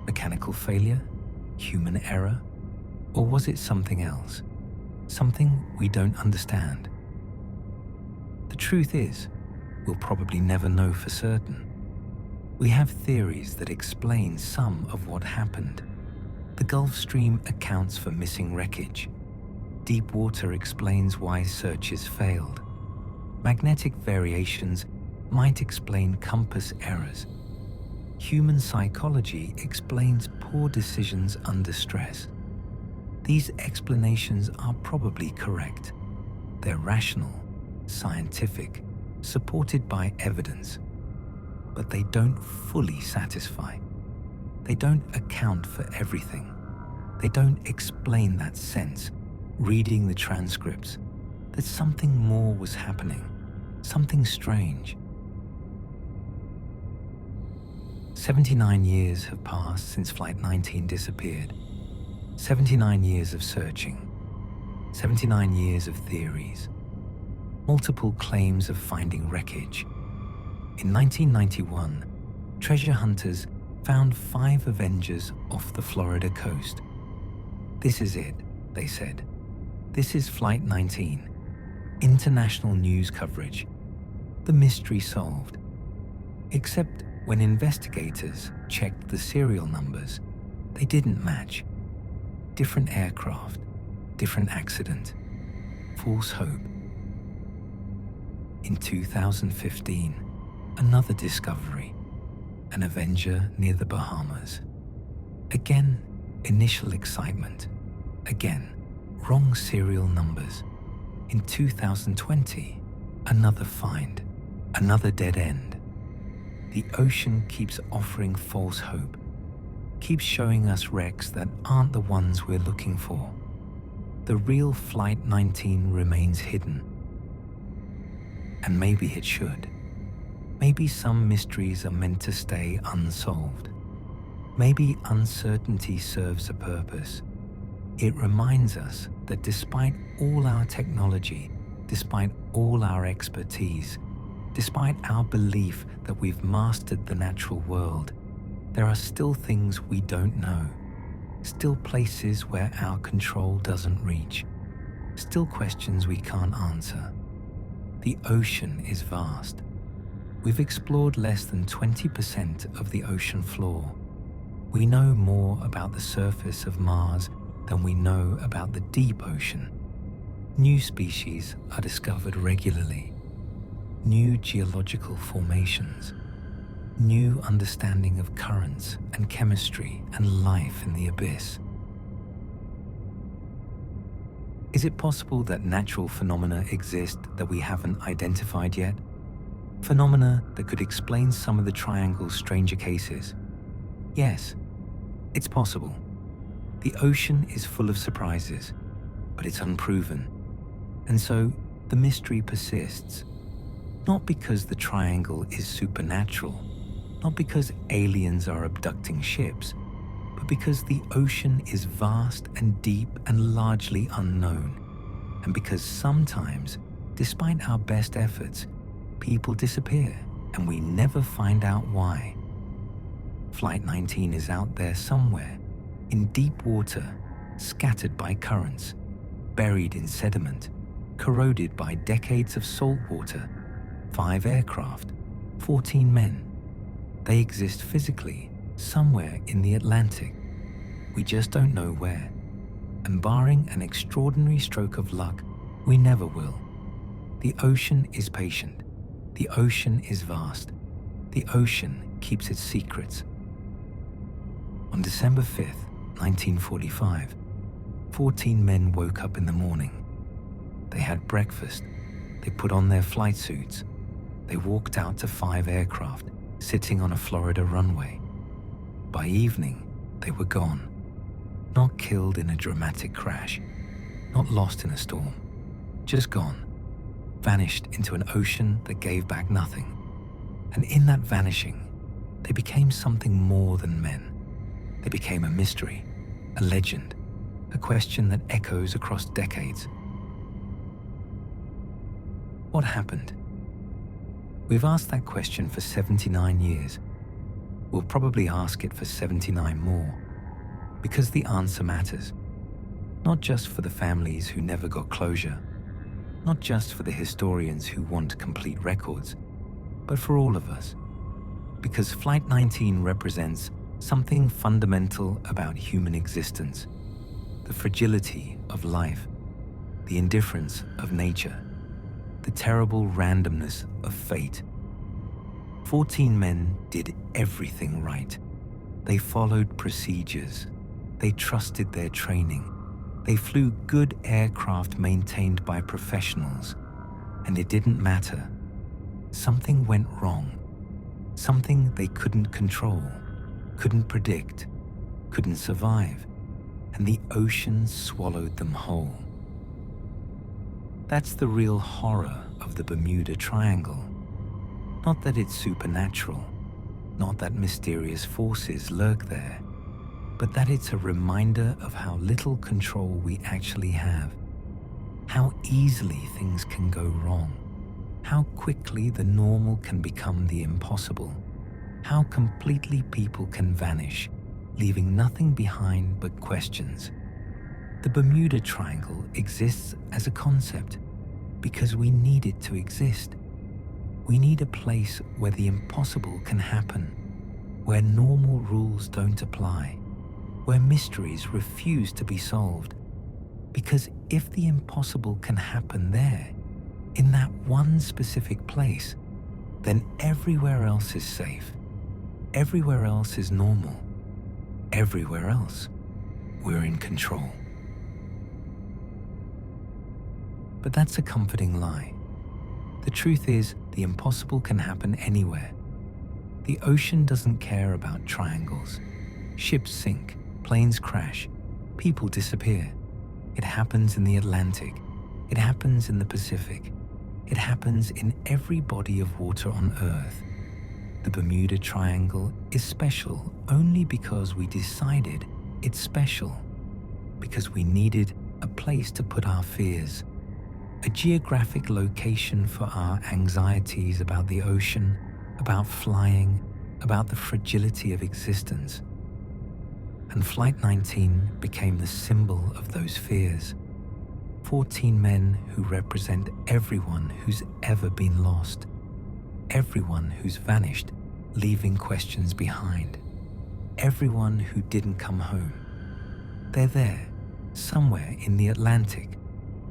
mechanical failure, human error, or was it something else? Something we don't understand. The truth is, we'll probably never know for certain. We have theories that explain some of what happened. The Gulf Stream accounts for missing wreckage. Deep water explains why searches failed. Magnetic variations might explain compass errors. Human psychology explains poor decisions under stress. These explanations are probably correct. They're rational, scientific, supported by evidence. But they don't fully satisfy. They don't account for everything. They don't explain that sense, reading the transcripts, that something more was happening, something strange. 79 years have passed since Flight 19 disappeared. 79 years of searching. 79 years of theories. Multiple claims of finding wreckage. In 1991, treasure hunters found 5 Avengers off the Florida coast. This is it, they said. This is Flight 19. International news coverage. The mystery solved. Except when investigators checked the serial numbers, they didn't match. Different aircraft, different accident. False hope. In 2015, another discovery, an Avenger near the Bahamas. Again, initial excitement. Again, wrong serial numbers. In 2020, another find, another dead end. The ocean keeps offering false hope, keeps showing us wrecks that aren't the ones we're looking for. The real Flight 19 remains hidden. And maybe it should. Maybe some mysteries are meant to stay unsolved. Maybe uncertainty serves a purpose. It reminds us that despite all our technology, despite all our expertise, despite our belief that we've mastered the natural world, there are still things we don't know, still places where our control doesn't reach, still questions we can't answer. The ocean is vast. We've explored less than 20% of the ocean floor. We know more about the surface of Mars than we know about the deep ocean. New species are discovered regularly. New geological formations. New understanding of currents and chemistry and life in the abyss. Is it possible that natural phenomena exist that we haven't identified yet? Phenomena that could explain some of the triangle's stranger cases? Yes, it's possible. The ocean is full of surprises, but it's unproven. And so the mystery persists. Not because the triangle is supernatural, not because aliens are abducting ships, but because the ocean is vast and deep and largely unknown, and because sometimes, despite our best efforts, people disappear and we never find out why. Flight 19 is out there somewhere, in deep water, scattered by currents, buried in sediment, corroded by decades of salt water. 5 aircraft, 14 men. They exist physically somewhere in the Atlantic. We just don't know where. And barring an extraordinary stroke of luck, we never will. The ocean is patient. The ocean is vast. The ocean keeps its secrets. On December 5th, 1945, 14 men woke up in the morning. They had breakfast. They put on their flight suits. They walked out to 5 aircraft sitting on a Florida runway. By evening, they were gone. Not killed in a dramatic crash, not lost in a storm, just gone, vanished into an ocean that gave back nothing. And in that vanishing, they became something more than men. They became a mystery, a legend, a question that echoes across decades. What happened? We've asked that question for 79 years. We'll probably ask it for 79 more, because the answer matters. Not just for the families who never got closure, not just for the historians who want complete records, but for all of us. Because Flight 19 represents something fundamental about human existence, the fragility of life, the indifference of nature, the terrible randomness of fate. 14 men did everything right. They followed procedures. They trusted their training. They flew good aircraft maintained by professionals. And it didn't matter. Something went wrong. Something they couldn't control, couldn't predict, couldn't survive. And the ocean swallowed them whole. That's the real horror of the Bermuda Triangle. Not that it's supernatural, not that mysterious forces lurk there, but that it's a reminder of how little control we actually have, how easily things can go wrong, how quickly the normal can become the impossible, how completely people can vanish, leaving nothing behind but questions. The Bermuda Triangle exists as a concept because we need it to exist. We need a place where the impossible can happen, where normal rules don't apply, where mysteries refuse to be solved. Because if the impossible can happen there, in that one specific place, then everywhere else is safe. Everywhere else is normal. Everywhere else, we're in control. But that's a comforting lie. The truth is, the impossible can happen anywhere. The ocean doesn't care about triangles. Ships sink, planes crash, people disappear. It happens in the Atlantic. It happens in the Pacific. It happens in every body of water on Earth. The Bermuda Triangle is special only because we decided it's special, because we needed a place to put our fears, a geographic location for our anxieties about the ocean, about flying, about the fragility of existence. And Flight 19 became the symbol of those fears. 14 men who represent everyone who's ever been lost, everyone who's vanished, leaving questions behind, everyone who didn't come home. They're there, somewhere in the Atlantic,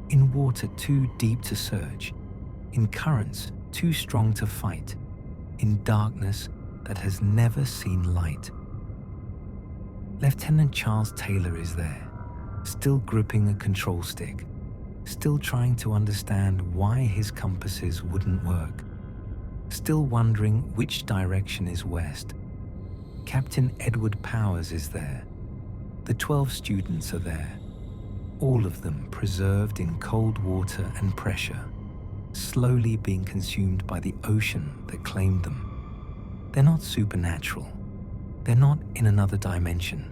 in water too deep to search, in currents too strong to fight, in darkness that has never seen light. Lieutenant Charles Taylor is there, still gripping a control stick, still trying to understand why his compasses wouldn't work, still wondering which direction is west. Captain Edward Powers is there. The 12 students are there, all of them preserved in cold water and pressure, slowly being consumed by the ocean that claimed them. They're not supernatural. They're not in another dimension.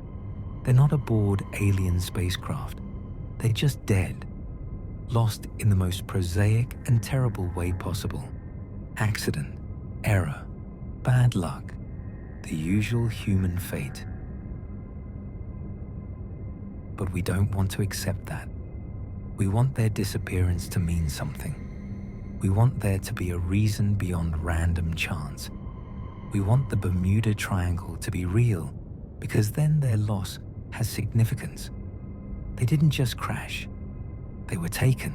They're not aboard alien spacecraft. They're just dead, lost in the most prosaic and terrible way possible. Accident, error, bad luck, the usual human fate. But we don't want to accept that. We want their disappearance to mean something. We want there to be a reason beyond random chance. We want the Bermuda Triangle to be real, because then their loss has significance. They didn't just crash. They were taken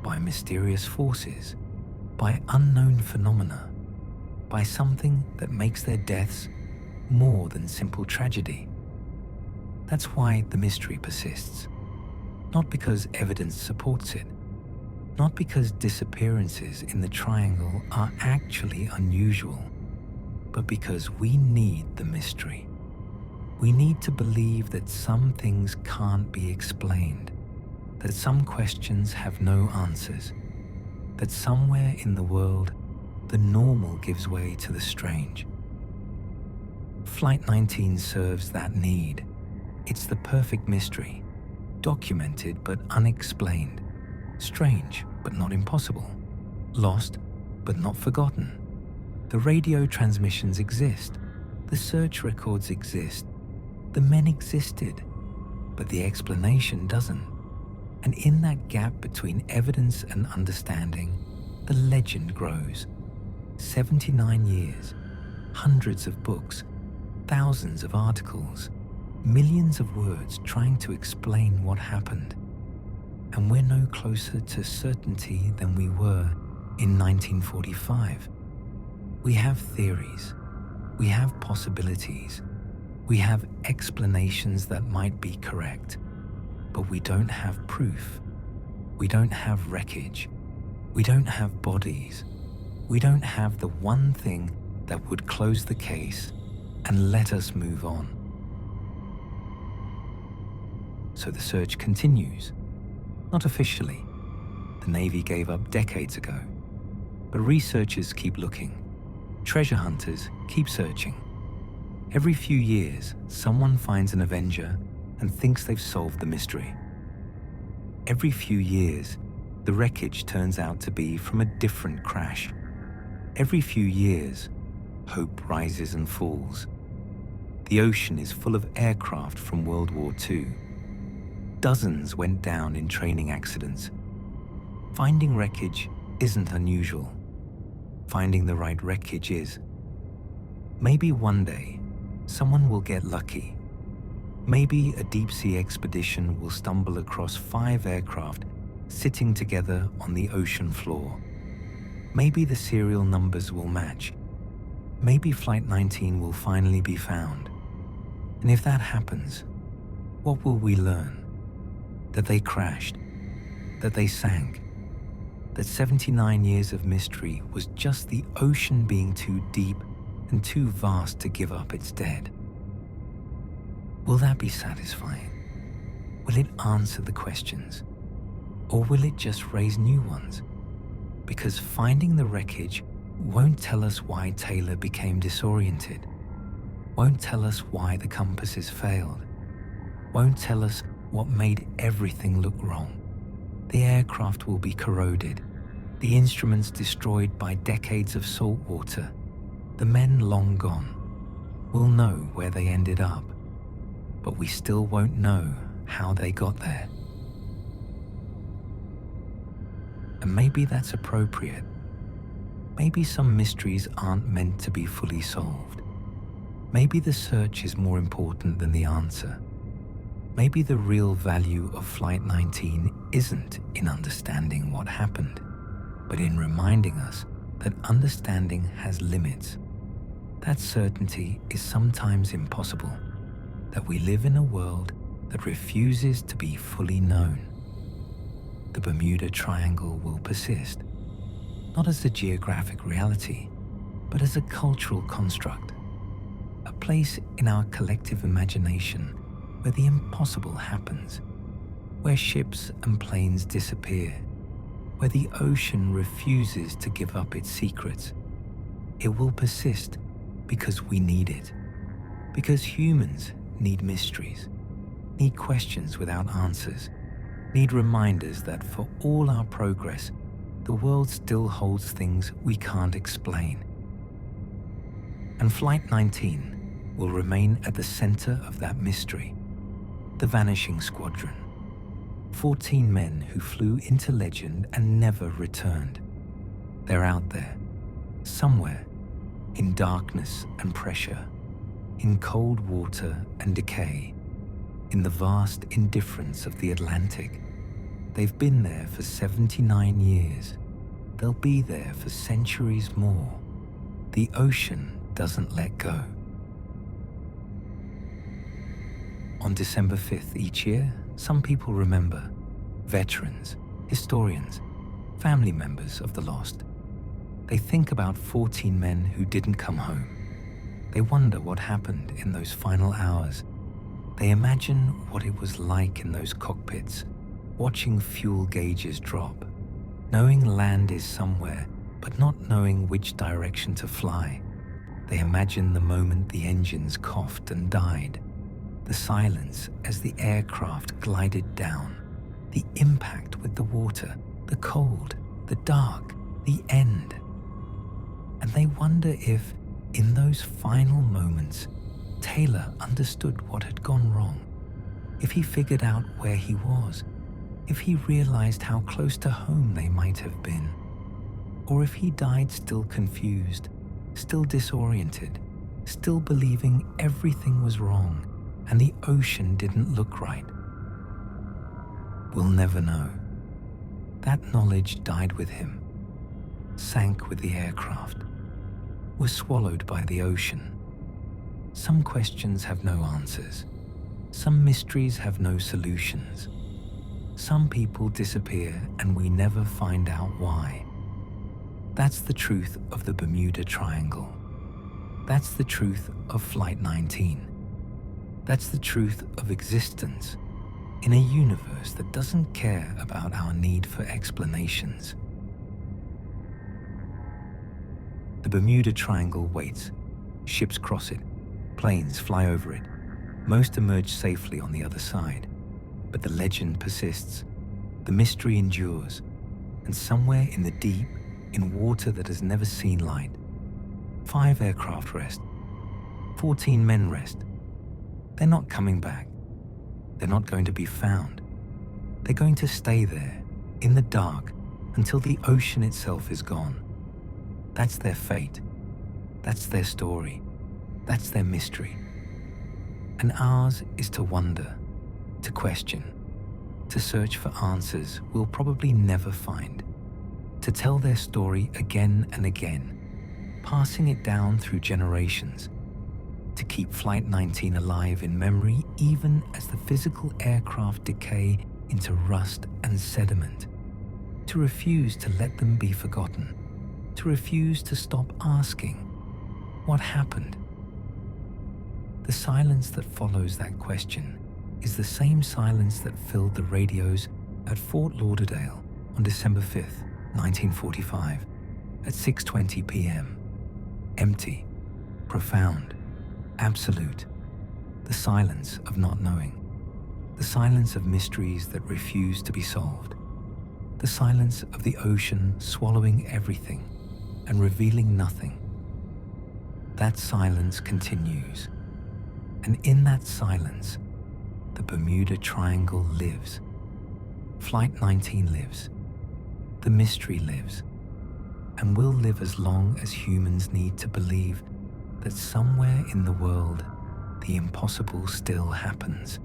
by mysterious forces, by unknown phenomena, by something that makes their deaths more than simple tragedy. That's why the mystery persists. Not because evidence supports it, not because disappearances in the triangle are actually unusual, but because we need the mystery. We need to believe that some things can't be explained, that some questions have no answers, that somewhere in the world, the normal gives way to the strange. Flight 19 serves that need. It's the perfect mystery, documented but unexplained, strange but not impossible, lost but not forgotten. The radio transmissions exist, the search records exist, the men existed, but the explanation doesn't. And in that gap between evidence and understanding, the legend grows. 79 years, hundreds of books, thousands of articles, millions of words trying to explain what happened. And we're no closer to certainty than we were in 1945. We have theories, we have possibilities, we have explanations that might be correct, but we don't have proof. We don't have wreckage. We don't have bodies. We don't have the one thing that would close the case and let us move on. So the search continues. Not officially. The Navy gave up decades ago. But researchers keep looking. Treasure hunters keep searching. Every few years, someone finds an Avenger and thinks they've solved the mystery. Every few years, the wreckage turns out to be from a different crash. Every few years, hope rises and falls. The ocean is full of aircraft from World War II. Dozens went down in training accidents. Finding wreckage isn't unusual. Finding the right wreckage is. Maybe one day, someone will get lucky. Maybe a deep-sea expedition will stumble across 5 aircraft sitting together on the ocean floor. Maybe the serial numbers will match. Maybe Flight 19 will finally be found. And if that happens, what will we learn? That they crashed, that they sank, that 79 years of mystery was just the ocean being too deep and too vast to give up its dead. Will that be satisfying? Will it answer the questions? Or will it just raise new ones? Because finding the wreckage won't tell us why Taylor became disoriented, won't tell us why the compasses failed, won't tell us what made everything look wrong. The aircraft will be corroded, the instruments destroyed by decades of salt water, the men long gone. We'll know where they ended up, but we still won't know how they got there. And maybe that's appropriate. Maybe some mysteries aren't meant to be fully solved. Maybe the search is more important than the answer. Maybe the real value of Flight 19 isn't in understanding what happened, but in reminding us that understanding has limits. That certainty is sometimes impossible, that we live in a world that refuses to be fully known. The Bermuda Triangle will persist, not as a geographic reality, but as a cultural construct, a place in our collective imagination where the impossible happens, where ships and planes disappear, where the ocean refuses to give up its secrets. It will persist because we need it, because humans need mysteries, need questions without answers, need reminders that for all our progress, the world still holds things we can't explain. And Flight 19 will remain at the center of that mystery. The Vanishing Squadron. 14 men who flew into legend and never returned. They're out there, somewhere, in darkness and pressure, in cold water and decay, in the vast indifference of the Atlantic. They've been there for 79 years. They'll be there for centuries more. The ocean doesn't let go. On December 5th each year, some people remember veterans, historians, family members of the lost. They think about 14 men who didn't come home. They wonder what happened in those final hours They imagine what it was like in those cockpits, watching fuel gauges drop, knowing land is somewhere, but not knowing which direction to fly. They imagine the moment the engines coughed and died, the silence as the aircraft glided down, the impact with the water, the cold, the dark, the end. And they wonder if, in those final moments, Taylor understood what had gone wrong, if he figured out where he was, if he realized how close to home they might have been, or if he died still confused, still disoriented, still believing everything was wrong and the ocean didn't look right. We'll never know. That knowledge died with him, sank with the aircraft, was swallowed by the ocean. Some questions have no answers. Some mysteries have no solutions. Some people disappear and we never find out why. That's the truth of the Bermuda Triangle. That's the truth of Flight 19. That's the truth of existence in a universe that doesn't care about our need for explanations. The Bermuda Triangle waits. Ships cross it. Planes fly over it. Most emerge safely on the other side. But the legend persists. The mystery endures. And somewhere in the deep, in water that has never seen light, 5 aircraft rest. 14 men rest. They're not coming back. They're not going to be found. They're going to stay there, in the dark, until the ocean itself is gone. That's their fate. That's their story. That's their mystery. And ours is to wonder, to question, to search for answers we'll probably never find, to tell their story again and again, passing it down through generations, to keep Flight 19 alive in memory even as the physical aircraft decay into rust and sediment, to refuse to let them be forgotten, to refuse to stop asking, what happened? The silence that follows that question is the same silence that filled the radios at Fort Lauderdale on December 5th, 1945, at 6:20 p.m. Empty, profound, absolute. The silence of not knowing. The silence of mysteries that refuse to be solved. The silence of the ocean swallowing everything and revealing nothing. That silence continues. And in that silence, the Bermuda Triangle lives. Flight 19 lives. The mystery lives. And will live as long as humans need to believe that somewhere in the world, the impossible still happens.